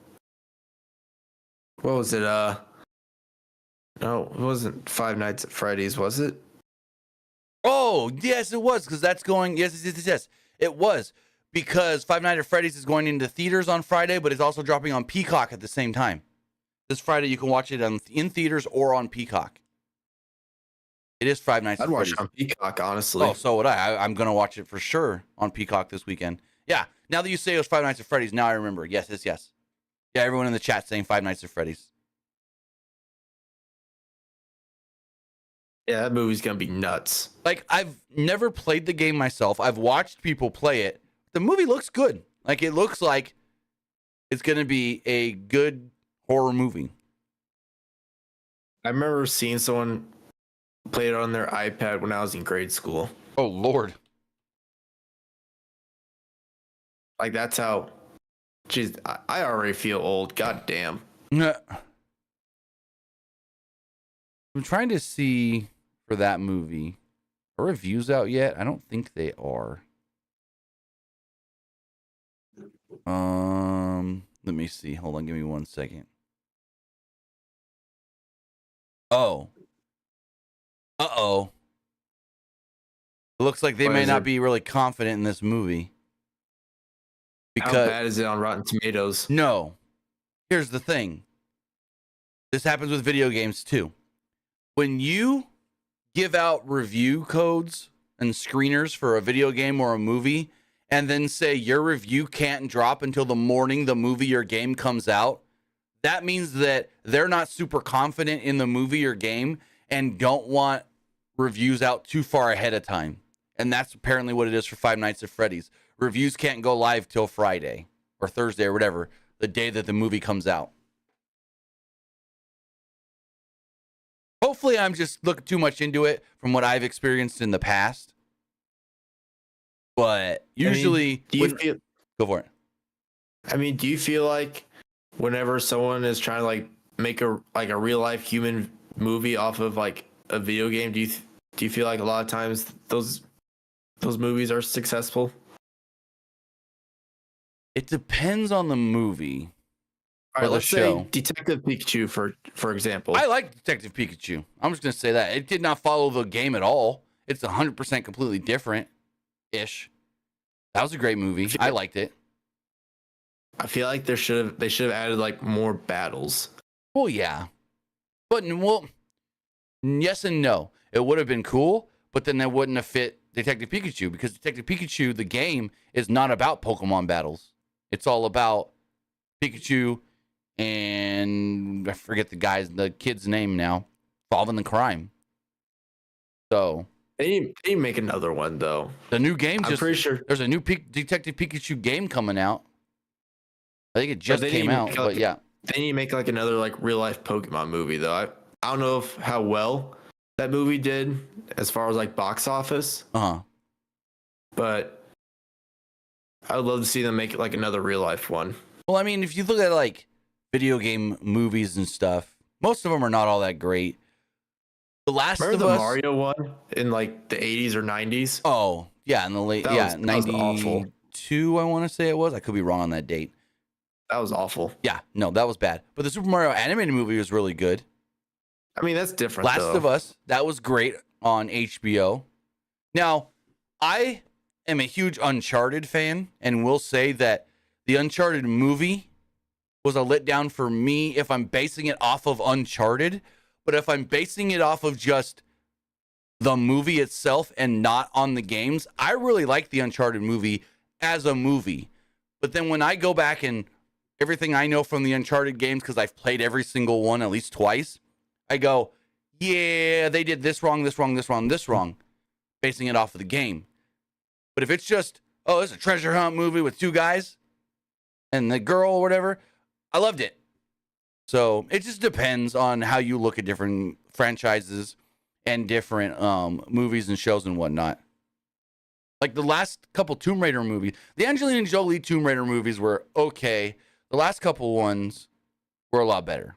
What was it? No, it wasn't Five Nights at Freddy's, was it?
Oh, yes, it was, because that's going. Yes, it was, because Five Nights at Freddy's is going into theaters on Friday, but it's also dropping on Peacock at the same time. This Friday, you can watch it in theaters or on Peacock. It is Five Nights at Freddy's.
I'd watch it on Peacock, honestly.
Oh, so would I. I'm going to watch it for sure on Peacock this weekend. Yeah, now that you say it was Five Nights at Freddy's, now I remember. Yes. Yeah, everyone in the chat saying Five Nights at Freddy's.
Yeah, that movie's going to be nuts.
Like, I've never played the game myself. I've watched people play it. The movie looks good. Like, it looks like it's going to be a good horror movie.
I remember seeing someone play it on their iPad when I was in grade school.
Oh, Lord.
Like, that's how... Jeez, I already feel old. God damn.
I'm trying to see for that movie. Are reviews out yet? I don't think they are. Let me see. Hold on, give me 1 second. Oh. Uh-oh. It looks like they may not be really confident in this movie.
How bad is it on Rotten Tomatoes?
No. Here's the thing. This happens with video games too. When you give out review codes and screeners for a video game or a movie, and then say your review can't drop until the morning the movie or game comes out, that means that they're not super confident in the movie or game and don't want reviews out too far ahead of time. And that's apparently what it is for Five Nights at Freddy's. Reviews can't go live till Friday or Thursday or whatever, the day that the movie comes out. Hopefully I'm just looking too much into it from what I've experienced in the past. But usually... Go for it.
I mean, do you feel like whenever someone is trying to like make a real life human movie off of like a video game, do you feel like a lot of times those movies are successful?
It depends on the movie.
All right, let's say Detective Pikachu, for example.
I like Detective Pikachu. I'm just going to say that. It did not follow the game at all. It's 100% completely different-ish. That was a great movie. I liked it.
I feel like they should have added like more battles.
Well, yeah. But, well, yes and no. It would have been cool, but then that wouldn't have fit Detective Pikachu, because Detective Pikachu, the game, is not about Pokemon battles. It's all about Pikachu and I forget the kid's name now, solving the crime. So
they need to make another one though.
The new game,
I'm pretty sure
there's a new Detective Pikachu game coming out. I think it just came out, but yeah.
They need to make like another like real life Pokemon movie though. I don't know how well that movie did as far as like box office. But I would love to see them make it like another real life one.
Well, I mean, if you look at like video game movies and stuff, most of them are not all that great. The Last of Us.
Remember the Mario one in like the 80s or 90s?
Oh, yeah, in the late 92, I want to say it was. I could be wrong on that date.
That was awful.
Yeah, no, that was bad. But the Super Mario animated movie was really good.
I mean, that's different.
Last of Us, that was great on HBO. Now, I am a huge Uncharted fan and will say that the Uncharted movie was a letdown for me if I'm basing it off of Uncharted. But if I'm basing it off of just the movie itself and not on the games, I really like the Uncharted movie as a movie. But then when I go back and everything I know from the Uncharted games, because I've played every single one at least twice, I go, yeah, they did this wrong, this wrong, this wrong, this wrong, basing it off of the game. But if it's just, oh, it's a treasure hunt movie with two guys and the girl or whatever, I loved it. So it just depends on how you look at different franchises and different movies and shows and whatnot. Like the last couple Tomb Raider movies, the Angelina Jolie Tomb Raider movies were okay. The last couple ones were a lot better.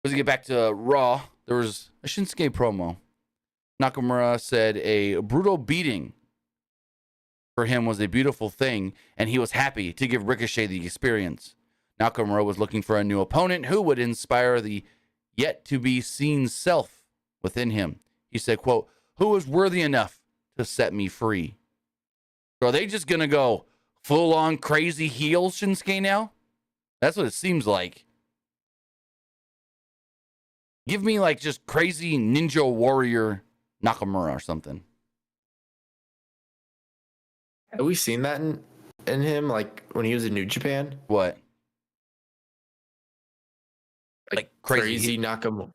Let's get back to Raw. There was a Shinsuke promo. Nakamura said a brutal beating for him was a beautiful thing, and he was happy to give Ricochet the experience. Nakamura was looking for a new opponent who would inspire the yet-to-be-seen self within him. He said, quote, who is worthy enough to set me free? So are they just going to go full-on crazy heel Shinsuke now? That's what it seems like. Give me like just crazy ninja warrior Nakamura or something.
Have we seen that in him, like when he was in New Japan?
What? Like
crazy Nakamura,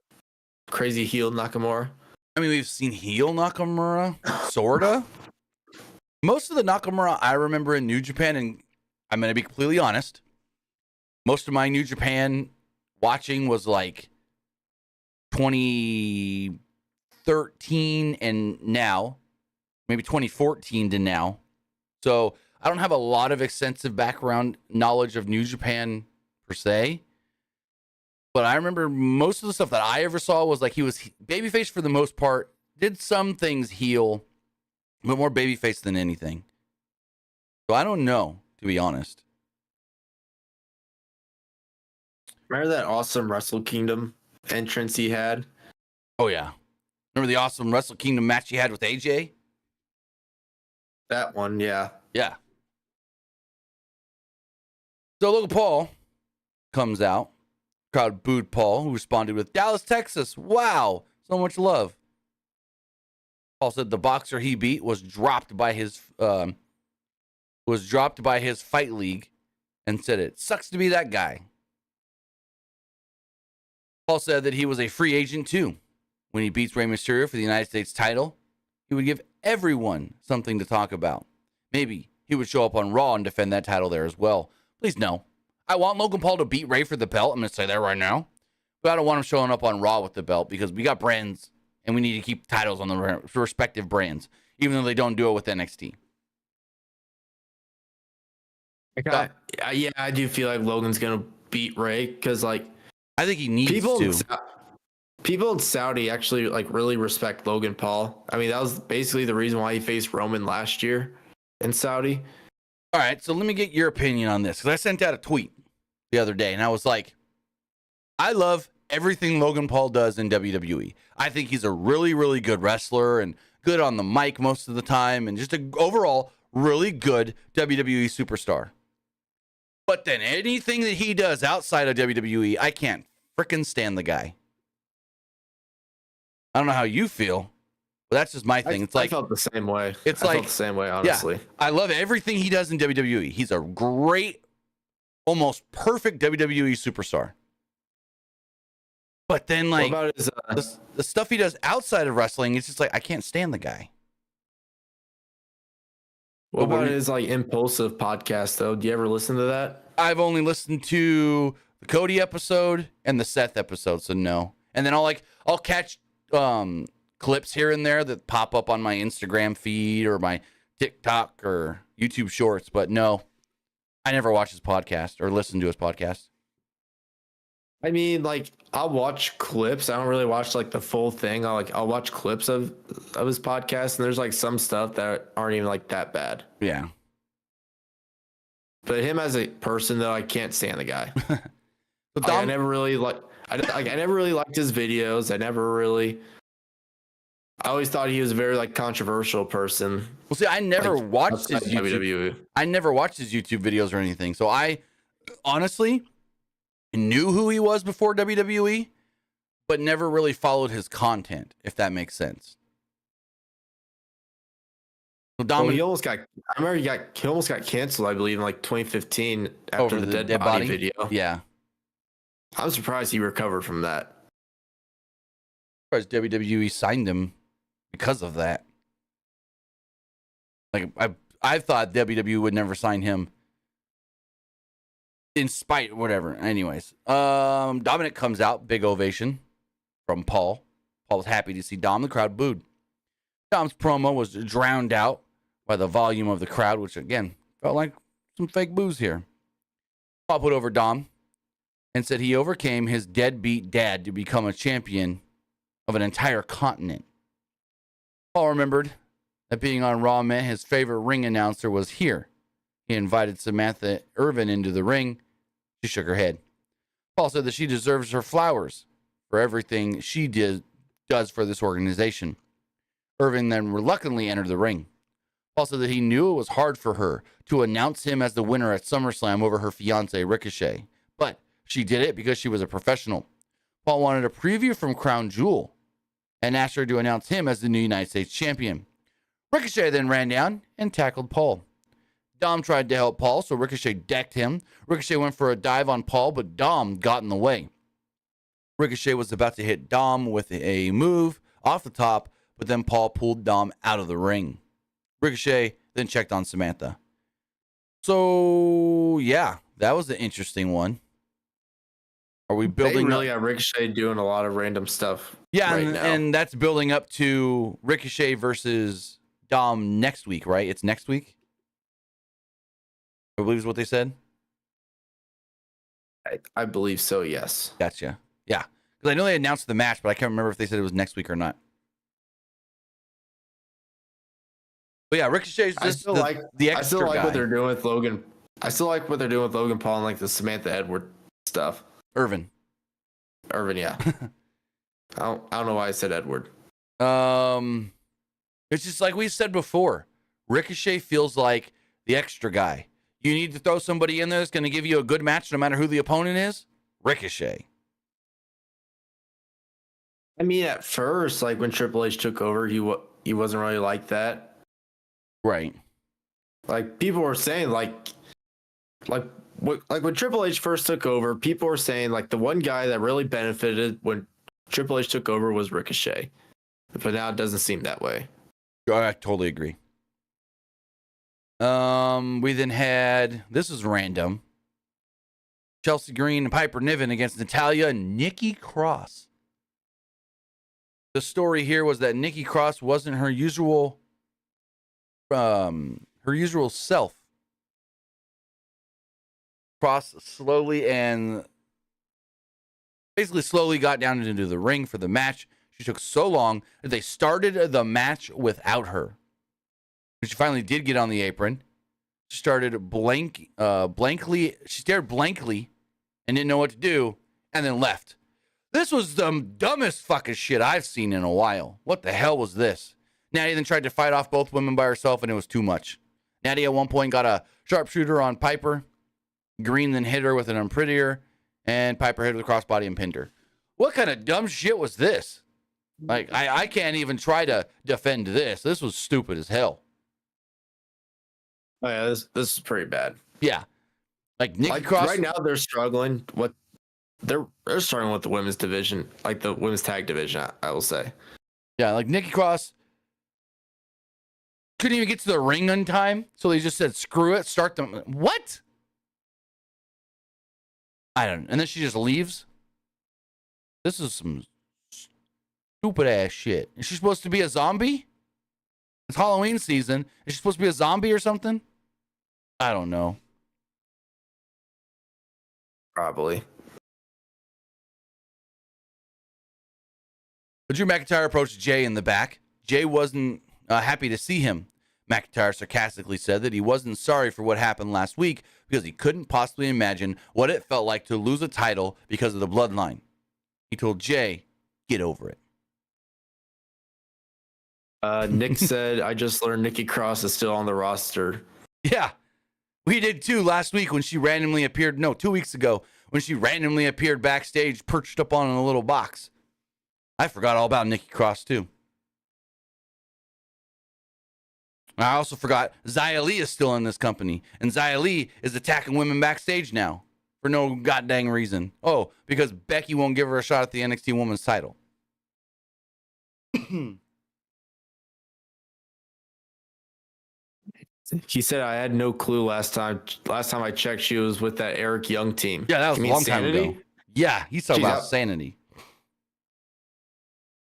crazy heel Nakamura.
I mean, we've seen heel Nakamura, sorta. Most of the Nakamura I remember in New Japan, and I'm going to be completely honest, most of my New Japan watching was like 2013 and now, maybe 2014 to now. So I don't have a lot of extensive background knowledge of New Japan per se. But I remember most of the stuff that I ever saw was like he was babyface for the most part, did some things heel, but more babyface than anything. So I don't know, to be honest.
Remember that awesome Wrestle Kingdom entrance he had?
Oh, yeah. Remember the awesome Wrestle Kingdom match he had with AJ?
That one, yeah.
Yeah. So Logan Paul comes out. Crowd booed Paul, who responded with, Dallas, Texas. Wow. So much love. Paul said the boxer he beat was dropped by his fight league and said it sucks to be that guy. Paul said that he was a free agent too. When he beats Rey Mysterio for the United States title, he would give everyone something to talk about. Maybe he would show up on Raw and defend that title there as well. Please no. I want Logan Paul to beat Rey for the belt. I'm going to say that right now. But I don't want him showing up on Raw with the belt because we got brands and we need to keep titles on the respective brands, even though they don't do it with NXT.
Yeah, I do feel like Logan's going to beat Rey because, like,
I think he needs to.
People in Saudi actually, like, really respect Logan Paul. I mean, that was basically the reason why he faced Roman last year in Saudi.
All right, so let me get your opinion on this because I sent out a tweet the other day, and I was like, I love everything Logan Paul does in WWE. I think he's a really, really good wrestler and good on the mic most of the time and just an overall really good WWE superstar. But then anything that he does outside of WWE, I can't freaking stand the guy. I don't know how you feel, but that's just my thing. It's like
I felt the same way.
I
felt the same way, honestly.
Yeah, I love everything he does in WWE. He's a great, almost perfect WWE superstar. But then, like,
what about his,
the stuff he does outside of wrestling, it's just like I can't stand the guy.
What about his like impulsive podcast though? Do you ever listen to that?
I've only listened to the Cody episode and the Seth episode, so no. And then I'll catch clips here and there that pop up on my Instagram feed or my TikTok or YouTube shorts, but no, I never watch his podcast or listen to his podcast.
I mean, like, I'll watch clips. I don't really watch like the full thing. I'll watch clips of his podcast, and there's like some stuff that aren't even like that bad.
Yeah.
But him as a person, though, I can't stand the guy.
But
I never really I never really liked his videos. I always thought he was a very like controversial person.
Well, see, I never watched his
WWE.
I never watched his YouTube videos or anything. So I honestly knew who he was before WWE, but never really followed his content, if that makes sense. So
He almost got canceled, I believe, in like 2015 after
over
the dead body video.
Yeah.
I'm surprised he recovered from that.
Surprised WWE signed him because of that. Like I thought WWE would never sign him in spite of whatever. Anyways, Dominic comes out, big ovation from Paul. Paul was happy to see Dom. The crowd booed. Dom's promo was drowned out by the volume of the crowd, which again felt like some fake booze here. Paul put over Dom and said he overcame his deadbeat dad to become a champion of an entire continent. Paul remembered that being on Raw meant his favorite ring announcer was here. He invited Samantha Irvin into the ring. She shook her head. Paul said that she deserves her flowers for everything she does for this organization. Irvin then reluctantly entered the ring. Paul said that he knew it was hard for her to announce him as the winner at SummerSlam over her fiancé, Ricochet, but she did it because she was a professional. Paul wanted a preview from Crown Jewel and asked her to announce him as the new United States champion. Ricochet then ran down and tackled Paul. Dom tried to help Paul, so Ricochet decked him. Ricochet went for a dive on Paul, but Dom got in the way. Ricochet was about to hit Dom with a move off the top, but then Paul pulled Dom out of the ring. Ricochet then checked on Samantha. So, yeah, that was an interesting one. Are we building?
They really got Ricochet doing a lot of random stuff.
Yeah,
right now.
and that's building up to Ricochet versus Dom next week, right? It's next week? I believe is what they said.
I believe so, yes.
Gotcha. Yeah. Because I know they announced the match, but I can't remember if they said it was next week or not. But yeah, Ricochet's just the extra
I still like
guy.
what they're doing with Logan. I still like what they're doing with Logan Paul and like the Samantha Edward stuff.
Irvin,
yeah. I don't know why I said Edward.
It's just like we said before. Ricochet feels like the extra guy. You need to throw somebody in there that's going to give you a good match no matter who the opponent is. Ricochet.
I mean, at first, like when Triple H took over, he wasn't really like that.
Right.
Like people were saying, like when Triple H first took over, people were saying like the one guy that really benefited when Triple H took over was Ricochet, but now it doesn't seem that way.
I totally agree. We then had, this is random, Chelsea Green and Piper Niven against Natalya and Nikki Cross. The story here was that Nikki Cross wasn't her usual self. Cross slowly got down into the ring for the match. She took so long that they started the match without her. When she finally did get on the apron, she started blankly. She stared blankly and didn't know what to do, and then left. This was the dumbest fucking shit I've seen in a while. What the hell was this? Natty then tried to fight off both women by herself, and it was too much. Natty at one point got a sharpshooter on Piper. Green then hit her with an unprettier, and Piper hit her with a crossbody and pinned her. What kind of dumb shit was this? Like, I can't even try to defend this. This was stupid as hell.
Oh yeah, this is pretty bad.
Yeah, like Nikki Cross
right now they're struggling. They're struggling with the women's division, like the women's tag division. I will say.
Yeah, like Nikki Cross couldn't even get to the ring in time, so they just said, "Screw it, start them." What? I don't know. And then she just leaves. This is some stupid ass shit. Is she supposed to be a zombie? It's Halloween season. Is she supposed to be a zombie or something? I don't know.
Probably.
But Drew McIntyre approached Jay in the back. Jay wasn't happy to see him. McIntyre sarcastically said that he wasn't sorry for what happened last week because he couldn't possibly imagine what it felt like to lose a title because of the bloodline. He told Jay, get over it.
Nick said, I just learned Nikki Cross is still on the roster.
Yeah, we did too last week when she randomly appeared. No, 2 weeks ago when she randomly appeared backstage perched up on a little box. I forgot all about Nikki Cross too. I also forgot Xia Li is still in this company, and Xia Li is attacking women backstage now for no goddamn reason. Oh, because Becky won't give her a shot at the NXT Women's title.
He said, I had no clue last time. Last time I checked, she was with that Eric Young team.
Yeah, that was a long time ago. Yeah, he's talking about Sanity.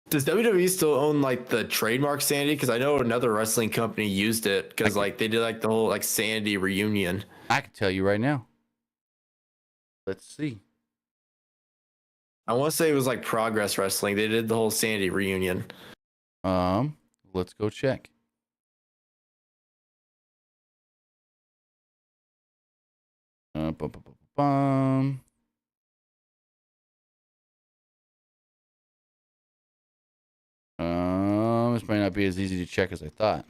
Does WWE still own like the trademark Sanity? Because I know another wrestling company used it because like they did like the whole like Sanity reunion.
I can tell you right now. Let's see.
I want to say it was like Progress Wrestling. They did the whole Sanity reunion.
Let's go check. Bum, bum, bum, bum. This might not be as easy to check as I thought.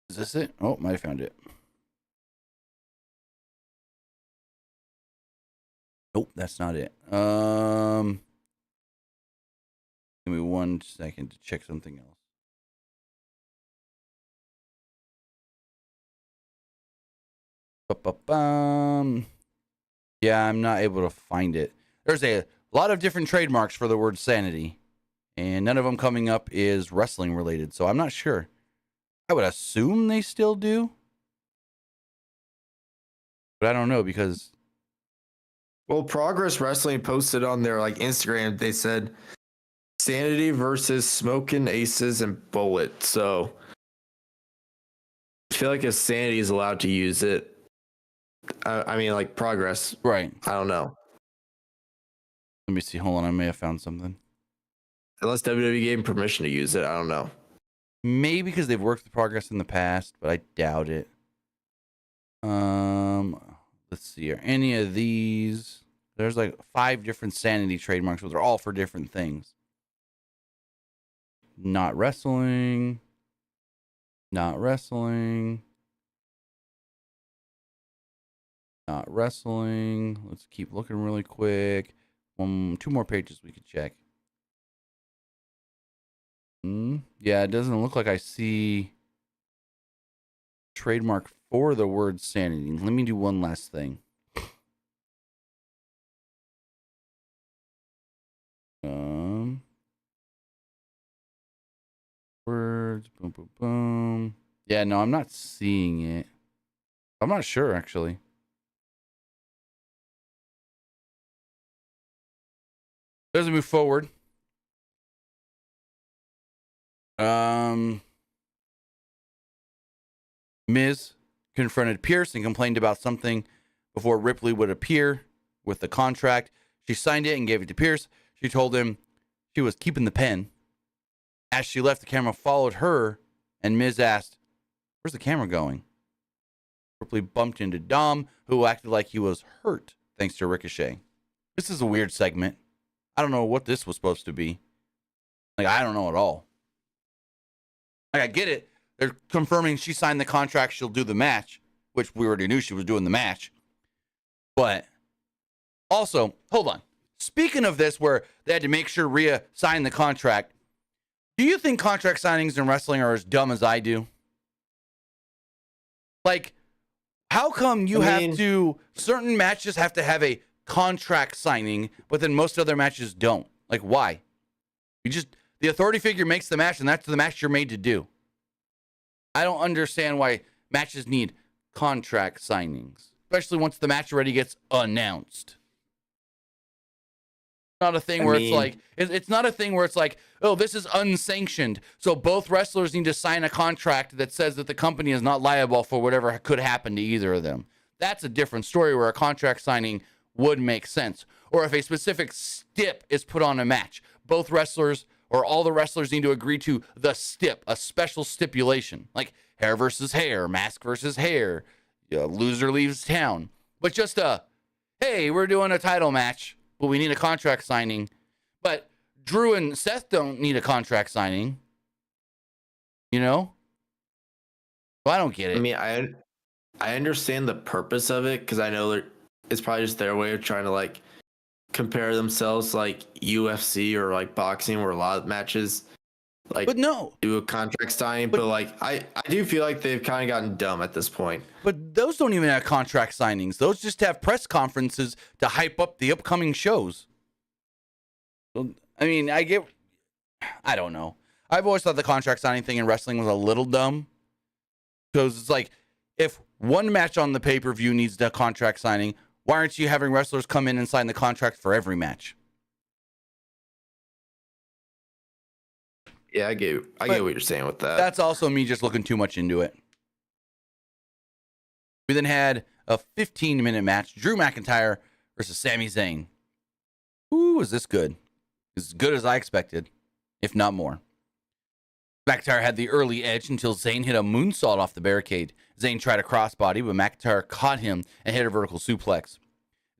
Is this it? Oh, might have found it. Nope, that's not it. Give me 1 second to check something else. Ba-ba-bum. Yeah, I'm not able to find it. There's a lot of different trademarks for the word sanity, and none of them coming up is wrestling related, so I'm not sure. I would assume they still do, but I don't know because...
Well, Progress Wrestling posted on their like Instagram. They said Sanity versus Smoking Aces and Bullet. So I feel like if Sanity is allowed to use it, I mean, like Progress,
Right.
I don't know.
Let me see. Hold on. I may have found something.
Unless WWE gave him permission to use it, I don't know.
Maybe because they've worked with Progress in the past, but I doubt it. Let's see. Are any of these? There's like 5 different Sanity trademarks, but they're all for different things. Not wrestling. Not wrestling. Not wrestling. Let's keep looking really quick. 2 more pages we could check. Yeah, it doesn't look like I see trademark for the word sanity. Let me do one last thing. Words, boom, boom, boom. Yeah, no, I'm not seeing it. I'm not sure, actually. As we move forward, Miz confronted Pierce and complained about something before Ripley would appear with the contract. She signed it and gave it to Pierce. She told him she was keeping the pen. As she left, the camera followed her, and Miz asked, "Where's the camera going?" Ripley bumped into Dom, who acted like he was hurt thanks to Ricochet. This is a weird segment. I don't know what this was supposed to be. Like, I don't know at all. Like, I get it. They're confirming she signed the contract, she'll do the match, which we already knew she was doing the match. But also, hold on. Speaking of this, where they had to make sure Rhea signed the contract, do you think contract signings in wrestling are as dumb as I do? Like, how come certain matches have to have a contract signing, but then most other matches don't? Like, why? The authority figure makes the match, and that's the match you're made to do. I don't understand why matches need contract signings, especially once the match already gets announced. Not a thing where it's not a thing where it's like, oh, this is unsanctioned, so both wrestlers need to sign a contract that says that the company is not liable for whatever could happen to either of them. That's a different story where a contract signing would make sense. Or if a specific stip is put on a match, both wrestlers or all the wrestlers need to agree to the stip, a special stipulation, like hair versus hair, mask versus hair, loser leaves town. But just hey, we're doing a title match. Well, we need a contract signing. But Drew and Seth don't need a contract signing. You know? Well, I don't get it.
I mean, I understand the purpose of it because I know it's probably just their way of trying to like compare themselves like UFC or like boxing, where a lot of matches like do a contract signing. But like I do feel like they've kind of gotten dumb at this point.
But those don't even have contract signings. Those just have press conferences to hype up the upcoming shows. I mean, I don't know. I've always thought the contract signing thing in wrestling was a little dumb. Because it's like, if one match on the pay-per-view needs a contract signing, why aren't you having wrestlers come in and sign the contract for every match?
Yeah, I get what you're saying with that.
That's also me just looking too much into it. We then had a 15-minute match: Drew McIntyre versus Sami Zayn. Ooh, was this good? As good as I expected, if not more. McIntyre had the early edge until Zayn hit a moonsault off the barricade. Zayn tried a crossbody, but McIntyre caught him and hit a vertical suplex.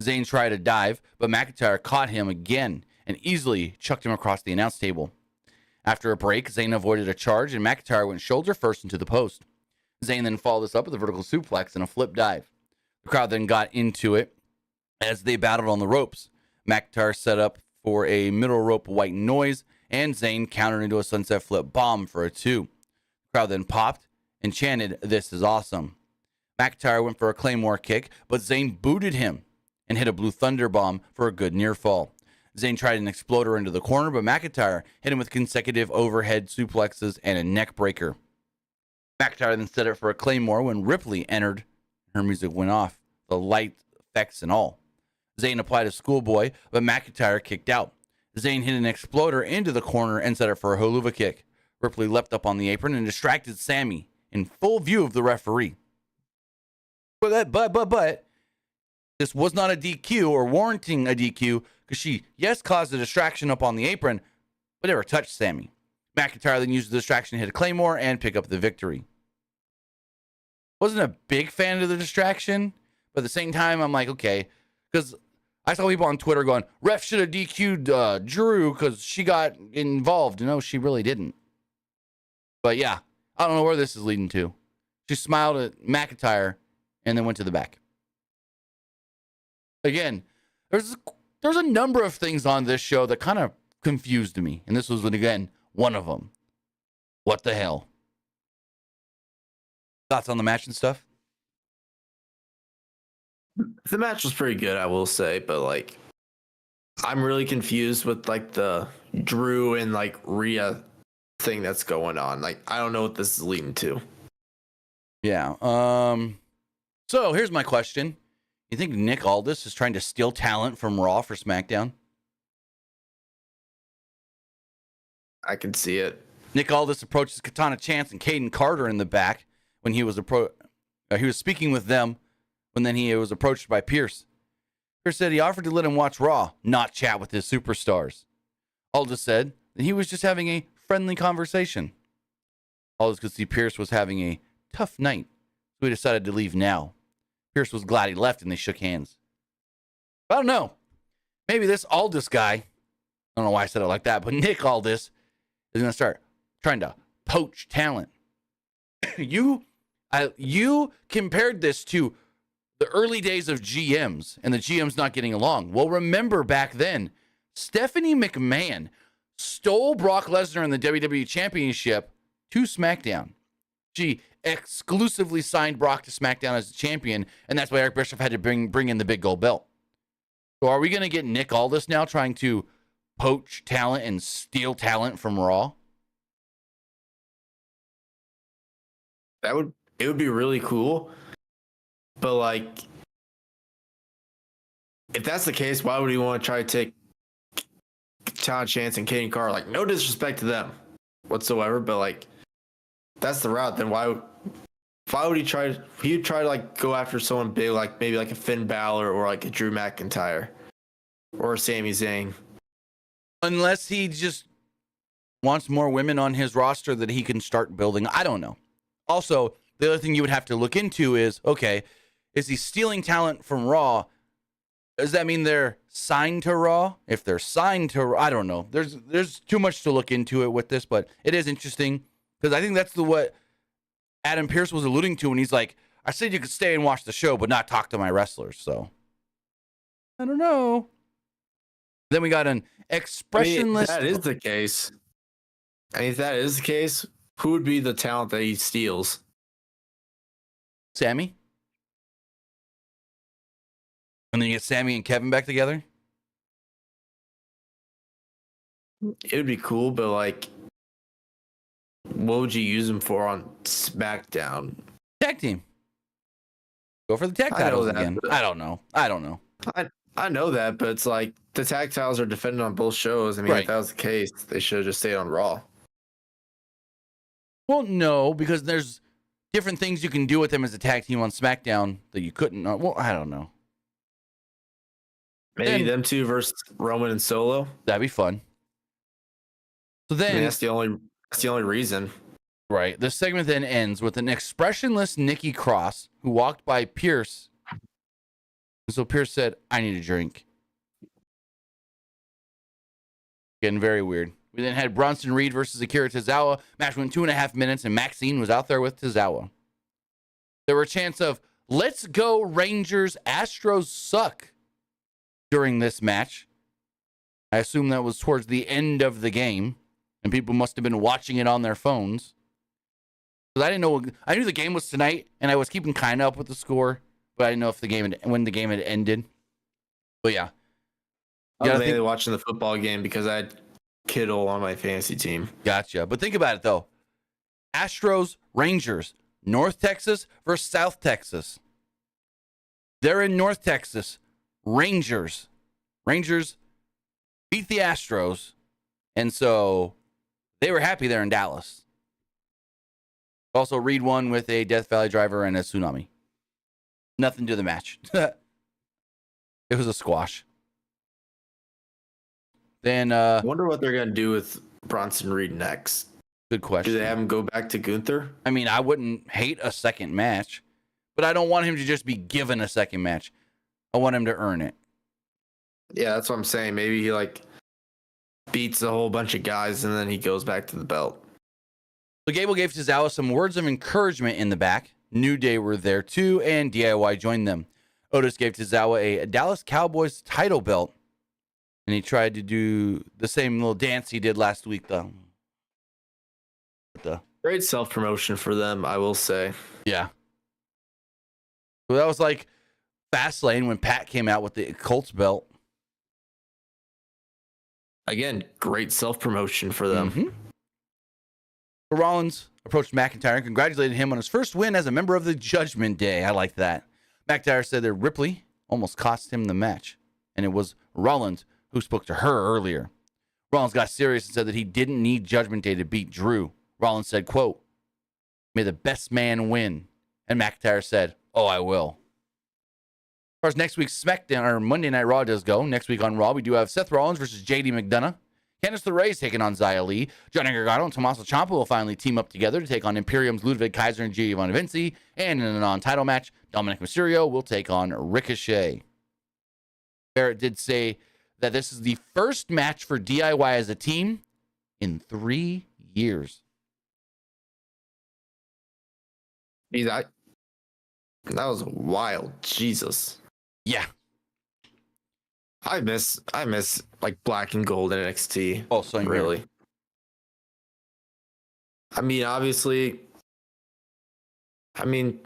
Zayn tried a dive, but McIntyre caught him again and easily chucked him across the announce table. After a break, Zayn avoided a charge, and McIntyre went shoulder first into the post. Zayn then followed this up with a vertical suplex and a flip dive. The crowd then got into it as they battled on the ropes. McIntyre set up for a middle rope white noise, and Zayn countered into a sunset flip bomb for a 2. The crowd then popped and chanted, "This is awesome." McIntyre went for a Claymore kick, but Zayn booted him and hit a Blue Thunder bomb for a good near fall. Zayn tried an exploder into the corner, but McIntyre hit him with consecutive overhead suplexes and a neck breaker. McIntyre then set it for a Claymore when Ripley entered. Her music went off, the light effects and all. Zayn applied a schoolboy, but McIntyre kicked out. Zayn hit an exploder into the corner and set it for a Holuva kick. Ripley leapt up on the apron and distracted Sami in full view of the referee. But this was not a DQ or warranting a DQ because she, yes, caused a distraction up on the apron, but never touched Sami. McIntyre then used the distraction to hit a Claymore and pick up the victory. Wasn't a big fan of the distraction, but at the same time, I'm like, okay, because I saw people on Twitter going, ref should have DQ'd Drew because she got involved. No, she really didn't. But yeah, I don't know where this is leading to. She smiled at McIntyre and then went to the back. Again, there's a number of things on this show that kind of confused me. And this was, again, one of them. What the hell? Thoughts on the match and stuff?
The match was pretty good, I will say, but like, I'm really confused with like the Drew and like Rhea thing that's going on. Like, I don't know what this is leading to.
Yeah. So here's my question. You think Nick Aldis is trying to steal talent from Raw for SmackDown?
I can see it.
Nick Aldis approaches Katana Chance and Caden Carter in the back when he was speaking with them when then he was approached by Pierce. Pierce said he offered to let him watch Raw, not chat with his superstars. Aldis said that he was just having a friendly conversation. Aldis could see Pierce was having a tough night, so he decided to leave now. Pierce was glad he left and they shook hands. I don't know. Maybe this Aldis guy, I don't know why I said it like that, but Nick Aldis is going to start trying to poach talent. You compared this to the early days of GMs and the GMs not getting along. Well, remember back then, Stephanie McMahon stole Brock Lesnar in the WWE Championship to SmackDown. She exclusively signed Brock to SmackDown as a champion, and that's why Eric Bischoff had to bring in the big gold belt. So are we going to get Nick Aldis now trying to poach talent and steal talent from Raw?
It would be really cool. But like, if that's the case, why would he want to try to take Todd Chance and Caden Carr? Like, no disrespect to them whatsoever, but like, that's the route. Then why would he try? He'd try to like go after someone big, like maybe like a Finn Balor or like a Drew McIntyre or a Sami Zayn.
Unless he just wants more women on his roster that he can start building. I don't know. Also, the other thing you would have to look into is, okay, is he stealing talent from Raw? Does that mean they're signed to Raw? If they're signed to Raw, I don't know. There's too much to look into it with this, but it is interesting because I think that's what Adam Pearce was alluding to when he's like, I said you could stay and watch the show, but not talk to my wrestlers. So I don't know. Then we got an expressionless.
I mean, if that is the case. And if that is the case, who would be the talent that he steals?
Sammy? And then you get Sammy and Kevin back together?
It would be cool, but like, what would you use him for on SmackDown?
Tag team. Go for the tag titles again. I don't know.
I know that, but it's like the tag titles are defended on both shows. I mean, if that was the case, they should have just stayed on Raw.
Well, no, because there's different things you can do with them as a tag team on SmackDown that you couldn't. Well, I don't know.
Maybe
Then-
them two versus Roman and Solo.
That'd be fun. So
I
then,
mean, that's the only reason.
right, this segment then ends with an expressionless Nikki Cross who walked by Pierce. And so Pierce said, "I need a drink." Getting very weird. We then had Bronson Reed versus Akira Tozawa. Match went 2.5 minutes, and Maxine was out there with Tozawa. There were chants of, "Let's go Rangers, Astros suck," during this match. I assume that was towards the end of the game, and people must have been watching it on their phones. Because I didn't know, I knew the game was tonight, and I was keeping kind of up with the score, but I didn't know if when the game had ended. But yeah.
I was mainly watching the football game because I had Kittle on my fantasy team.
Gotcha. But think about it, though. Astros, Rangers, North Texas versus South Texas. They're in North Texas. Rangers beat the Astros, and so they were happy there in Dallas. Also, Reed won with a Death Valley driver and a tsunami. Nothing to the match. It was a squash. Then,
I wonder what they're gonna do with Bronson Reed next.
Good question.
Do they have him go back to Gunther?
I mean, I wouldn't hate a second match, but I don't want him to just be given a second match. I want him to earn it.
Yeah, that's what I'm saying. Maybe he beats a whole bunch of guys and then he goes back to the belt.
So Gable gave Tozawa some words of encouragement in the back. New Day were there too, and DIY joined them. Otis gave Tozawa a Dallas Cowboys title belt, and he tried to do the same little dance he did last week, though.
Great self-promotion for them, I will say.
Yeah. So that was like Fastlane when Pat came out with the Colts belt.
Again, great self-promotion for them.
Mm-hmm. Rollins approached McIntyre and congratulated him on his first win as a member of the Judgment Day. I like that. McIntyre said that Ripley almost cost him the match, and it was Rollins who spoke to her earlier. Rollins got serious and said that he didn't need Judgment Day to beat Drew. Rollins said, quote, "May the best man win." And McIntyre said, "Oh, I will." As far as next week's SmackDown or Monday Night Raw does go, next week on Raw, we do have Seth Rollins versus JD McDonough. Candice LeRae is taking on Xia Li. Johnny Gargano and Tommaso Ciampa will finally team up together to take on Imperium's Ludwig Kaiser and Giovanni Vinci. And in a non-title match, Dominic Mysterio will take on Ricochet. Barrett did say that this is the first match for DIY as a team in 3 years.
That was wild. Jesus.
Yeah.
I miss black and gold in NXT.
Oh, so
really. I mean, obviously. I mean,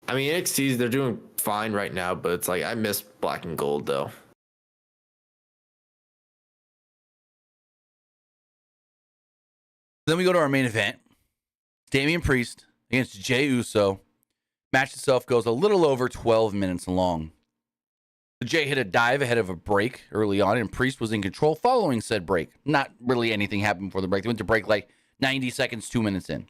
NXT, they're doing fine right now, but it's I miss black and gold though.
Then we go to our main event. Damian Priest against Jey Uso. Match itself goes a little over 12 minutes long. Jey hit a dive ahead of a break early on, and Priest was in control following said break. Not really anything happened before the break. They went to break 90 seconds, 2 minutes in.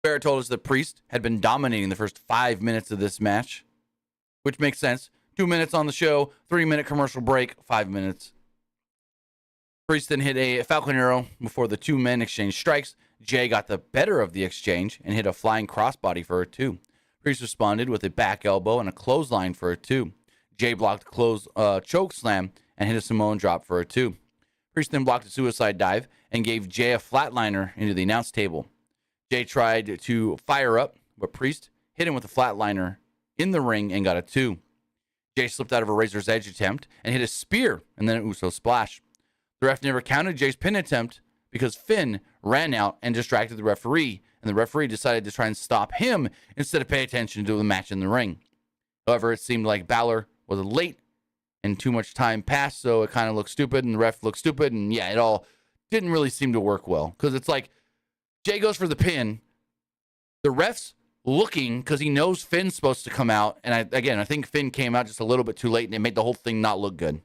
Barrett told us that Priest had been dominating the first 5 minutes of this match, which makes sense. 2 minutes on the show, 3-minute commercial break, 5 minutes. Priest then hit a Falcon Arrow before the two men exchanged strikes. Jey got the better of the exchange and hit a flying crossbody for a 2. Priest responded with a back elbow and a clothesline for a 2. Jey blocked a choke slam and hit a Samoan drop for a 2. Priest then blocked a suicide dive and gave Jey a flatliner into the announce table. Jey tried to fire up, but Priest hit him with a flatliner in the ring and got a 2. Jey slipped out of a Razor's Edge attempt and hit a spear and then an Uso splash. The ref never counted Jey's pin attempt because Finn ran out and distracted the referee, and the referee decided to try and stop him instead of pay attention to the match in the ring. However, it seemed like Balor was late and too much time passed, so it kind of looked stupid, and the ref looked stupid, and yeah, it all didn't really seem to work well. Because it's like, Jey goes for the pin, the ref's looking because he knows Finn's supposed to come out, and I think Finn came out just a little bit too late, and it made the whole thing not look good.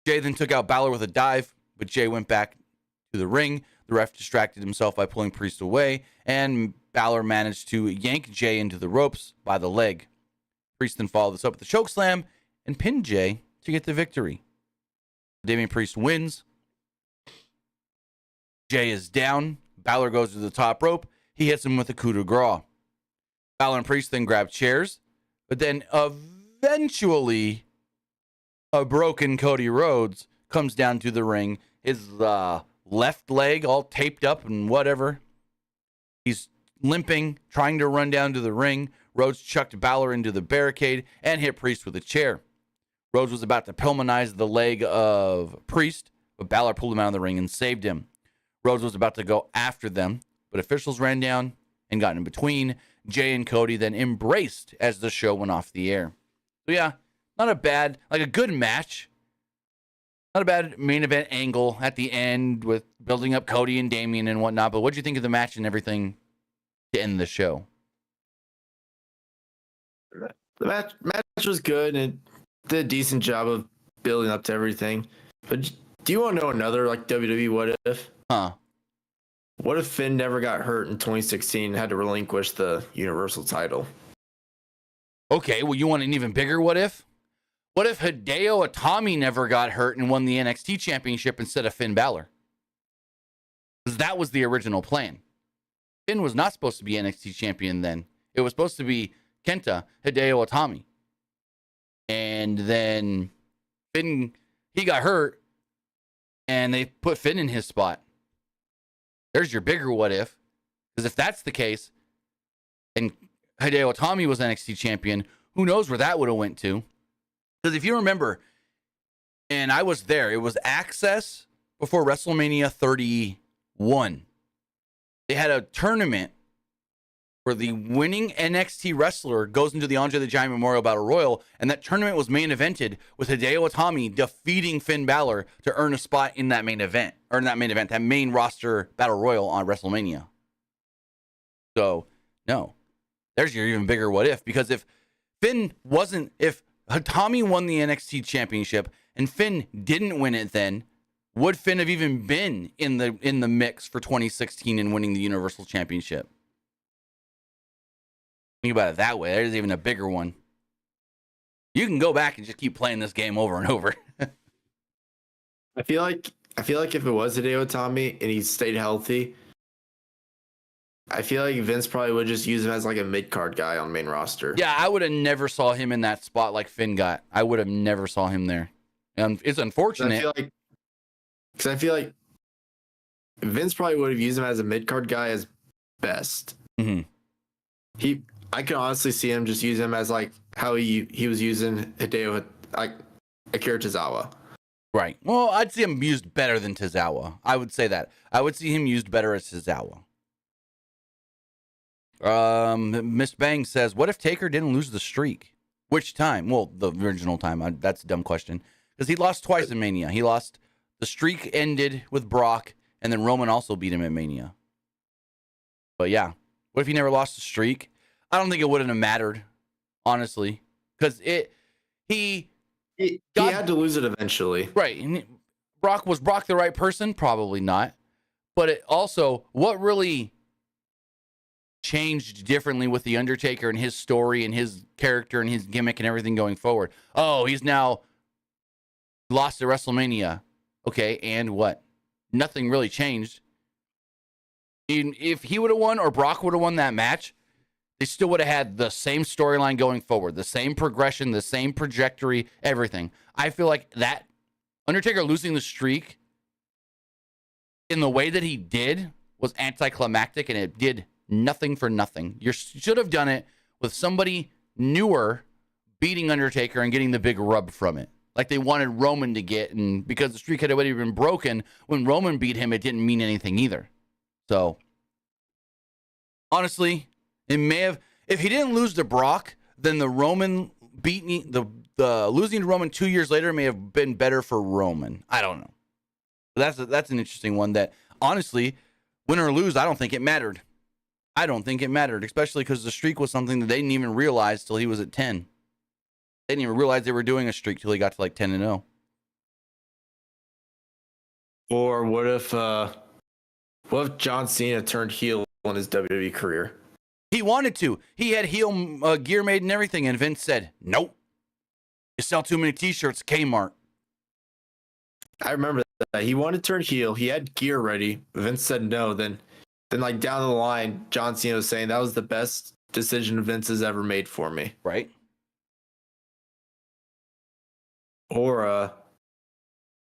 Jey then took out Balor with a dive, but Jey went back to the ring. The ref distracted himself by pulling Priest away, and Balor managed to yank Jay into the ropes by the leg. Priest then followed this up with a chokeslam and pinned Jay to get the victory. Damian Priest wins. Jay is down. Balor goes to the top rope. He hits him with a coup de grace. Balor and Priest then grab chairs, but then eventually a broken Cody Rhodes comes down to the ring. His left leg all taped up and whatever. He's limping, trying to run down to the ring. Rhodes chucked Balor into the barricade and hit Priest with a chair. Rhodes was about to Pillmanize the leg of Priest, but Balor pulled him out of the ring and saved him. Rhodes was about to go after them, but officials ran down and got in between. Jay and Cody then embraced as the show went off the air. So yeah, not a bad, like a good match. Not a bad main event angle at the end with building up Cody and Damian and whatnot. But what'd you think of the match and everything to end the show?
The match was good and did a decent job of building up to everything. But do you want to know another like WWE what if?
Huh?
What if Finn never got hurt in 2016 and had to relinquish the Universal title?
Okay, well, you want an even bigger what if? What if Hideo Itami never got hurt and won the NXT championship instead of Finn Balor? Because that was the original plan. Finn was not supposed to be NXT champion then. It was supposed to be Kenta Hideo Itami. And then Finn, he got hurt, and they put Finn in his spot. There's your bigger what if. Because if that's the case, and Hideo Itami was NXT champion, who knows where that would have went to. Because if you remember, and I was there, it was Access before WrestleMania 31. They had a tournament where the winning NXT wrestler goes into the Andre the Giant Memorial Battle Royal, and that tournament was main evented with Hideo Itami defeating Finn Balor to earn a spot in that main event, that main roster Battle Royal on WrestleMania. So, no. There's your even bigger what if, because if Itami won the NXT championship and Finn didn't win it then, would Finn have even been in the mix for 2016 and winning the Universal Championship? Think about it that way. There's even a bigger one. You can go back and just keep playing this game over and over.
I feel like if it was Hideo Itami and he stayed healthy, I feel like Vince probably would just use him as like a mid-card guy on main roster.
Yeah, I would have never saw him in that spot like Finn got. I would have never saw him there. It's unfortunate.
Because I feel like Vince probably would have used him as a mid-card guy as best.
Mm-hmm.
I can honestly see him just use him as like how he was using Hideo, like Akira Tozawa.
Right. Well, I'd see him used better than Tozawa. I would say that. I would see him used better as Tozawa. Miss Bang says, what if Taker didn't lose the streak? Which time? Well, the original time. That's a dumb question. Because he lost twice in Mania. He lost, the streak ended with Brock, and then Roman also beat him at Mania. But yeah, what if he never lost the streak? I don't think it wouldn't have mattered, honestly. Because he
had to lose it eventually.
Right. And was Brock the right person? Probably not. But it also, what really changed differently with The Undertaker and his story and his character and his gimmick and everything going forward? Oh, he's now lost at WrestleMania. Okay, and what? Nothing really changed. If he would have won or Brock would have won that match, they still would have had the same storyline going forward, the same progression, the same trajectory, everything. I feel like that Undertaker losing the streak in the way that he did was anticlimactic, and it did nothing for nothing. You should have done it with somebody newer beating Undertaker and getting the big rub from it, like they wanted Roman to get. And because the streak had already been broken, when Roman beat him, it didn't mean anything either. So, honestly, it may have, if he didn't lose to Brock, then the Roman beating the losing to Roman 2 years later may have been better for Roman. I don't know. That's an interesting one that, honestly, win or lose, I don't think it mattered. I don't think it mattered, especially because the streak was something that they didn't even realize till he was at 10. They didn't even realize they were doing a streak till he got to like 10-0.
Or what if What if John Cena turned heel in his WWE career?
He wanted to. He had heel gear made and everything, and Vince said, nope. You sell too many T-shirts, Kmart.
I remember that. He wanted to turn heel. He had gear ready. Vince said no. Then like down the line, John Cena was saying that was the best decision Vince has ever made for me.
Right.
Or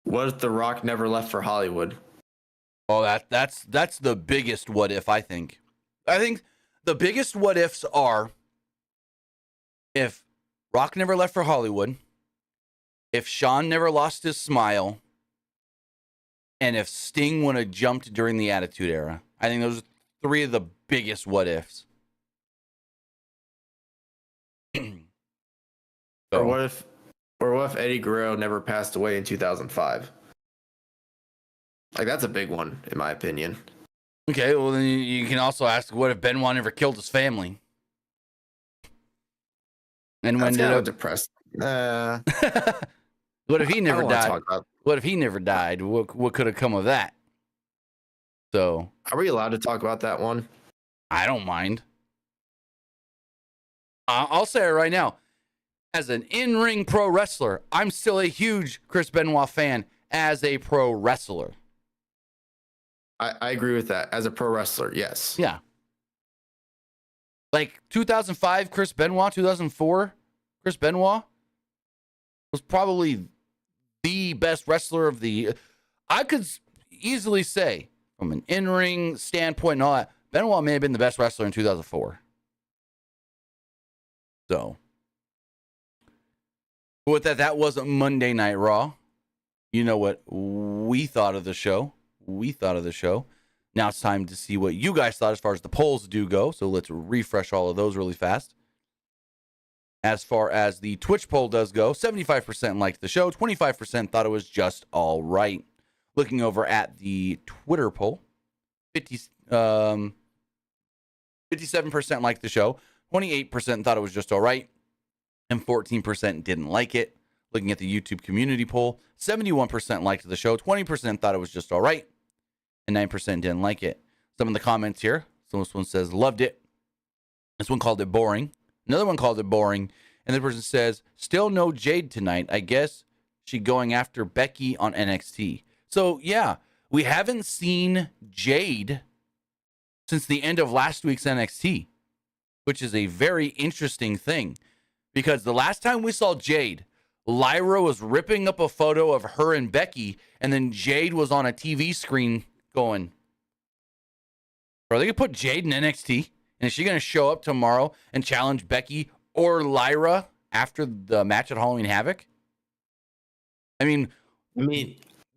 what if The Rock never left for Hollywood?
Oh, that's the biggest what if, I think. I think the biggest what ifs are if Rock never left for Hollywood, if Shawn never lost his smile, and if Sting would have jumped during the Attitude Era. I think those are three of the biggest what ifs.
Or what if Eddie Guerrero never passed away in 2005? Like, that's a big one, in my opinion.
Okay, well, then you can also ask, what if Benoit never killed his family? And when
That's
did it
depressed?
What if he never died?
What
If he never died? What could have come of that? So,
are we allowed to talk about that one?
I don't mind. I'll say it right now. As an in-ring pro wrestler, I'm still a huge Chris Benoit fan as a pro wrestler.
I agree with that. As a pro wrestler, yes.
Yeah. Like 2005 Chris Benoit, 2004 Chris Benoit was probably the best wrestler of the... I could easily say, from an in-ring standpoint and all that, Benoit may have been the best wrestler in 2004. So... with that wasn't Monday Night Raw. You know what we thought of the show. Now it's time to see what you guys thought as far as the polls do go. So let's refresh all of those really fast. As far as the Twitch poll does go, 75% liked the show, 25% thought it was just all right. Looking over at the Twitter poll, 57% liked the show, 28% thought it was just all right, and 14% didn't like it. Looking at the YouTube community poll, 71% liked the show, 20% thought it was just all right, and 9% didn't like it. Some of the comments here, so this one says, loved it. This one called it boring. Another one called it boring. And the person says, still no Jade tonight. I guess she going after Becky on NXT. So, yeah, we haven't seen Jade since the end of last week's NXT, which is a very interesting thing. Because the last time we saw Jade, Lyra was ripping up a photo of her and Becky, and then Jade was on a TV screen going, are they going to put Jade in NXT? And is she going to show up tomorrow and challenge Becky or Lyra after the match at Halloween Havoc? I mean,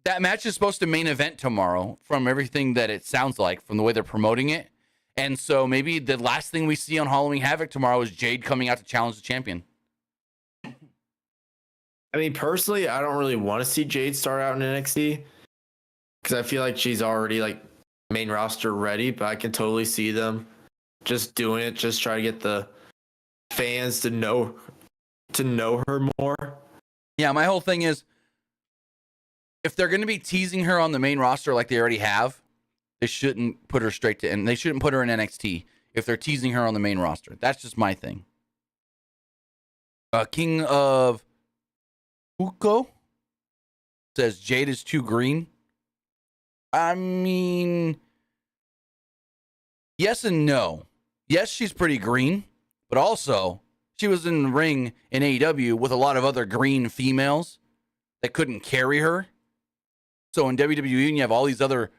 that match is supposed to main event tomorrow from everything that it sounds like, from the way they're promoting it. And so maybe the last thing we see on Halloween Havoc tomorrow is Jade coming out to challenge the champion.
I mean, personally, I don't really want to see Jade start out in NXT because I feel like she's already like main roster ready, but I can totally see them just doing it, just try to get the fans to know her more. Yeah,
my whole thing is, if they're going to be teasing her on the main roster like they already have, they shouldn't put her straight to, and they shouldn't put her in NXT if they're teasing her on the main roster. That's just my thing. King of Uko says Jade is too green. I mean, yes and no. Yes, she's pretty green, but also she was in the ring in AEW with a lot of other green females that couldn't carry her. So in WWE, you have all these other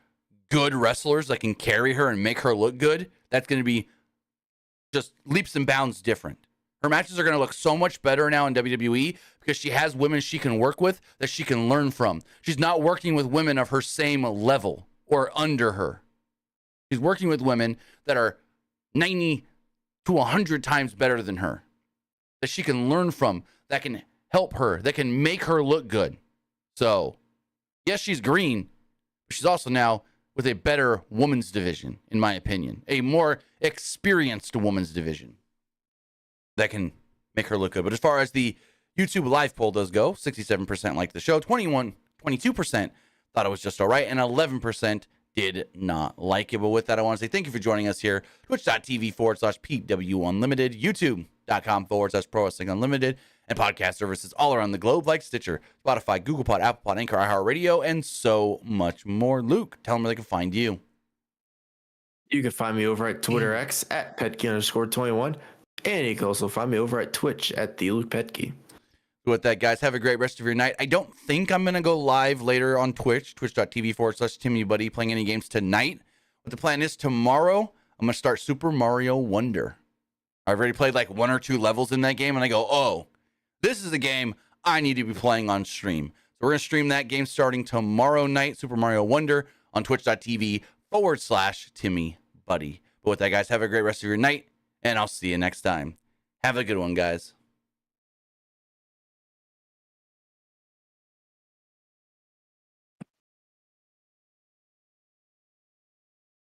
good wrestlers that can carry her and make her look good. That's going to be just leaps and bounds different. Her matches are going to look so much better now in WWE because she has women she can work with that she can learn from. She's not working with women of her same level or under her. She's working with women that are 90 to 100 times better than her, that she can learn from, that can help her, that can make her look good. So, yes, she's green, but she's also now with a better women's division, in my opinion. A more experienced women's division that can make her look good. But as far as the YouTube live poll does go, 67% liked the show, 22% thought it was just all right, and 11% did not like it. But with that, I want to say thank you for joining us here. Twitch.tv/PWU Unlimited, YouTube.com/Pro Wrestling Unlimited, and podcast services all around the globe like Stitcher, Spotify, Google Pod, Apple Pod, Anchor, iHeartRadio, and so much more. Luke, tell them where they can find you.
You can find me over at Twitter X at Petke_21. And you can also find me over at Twitch at the Luke Petke.
With that, guys, have a great rest of your night. I don't think I'm going to go live later on Twitch, twitch.tv/TimmyBuddy, playing any games tonight. What the plan is tomorrow, I'm going to start Super Mario Wonder. I've already played like 1 or 2 levels in that game, and I go, oh, this is a game I need to be playing on stream. So we're going to stream that game starting tomorrow night, Super Mario Wonder, on twitch.tv/TimmyBuddy. But with that, guys, have a great rest of your night, and I'll see you next time. Have a good one, guys.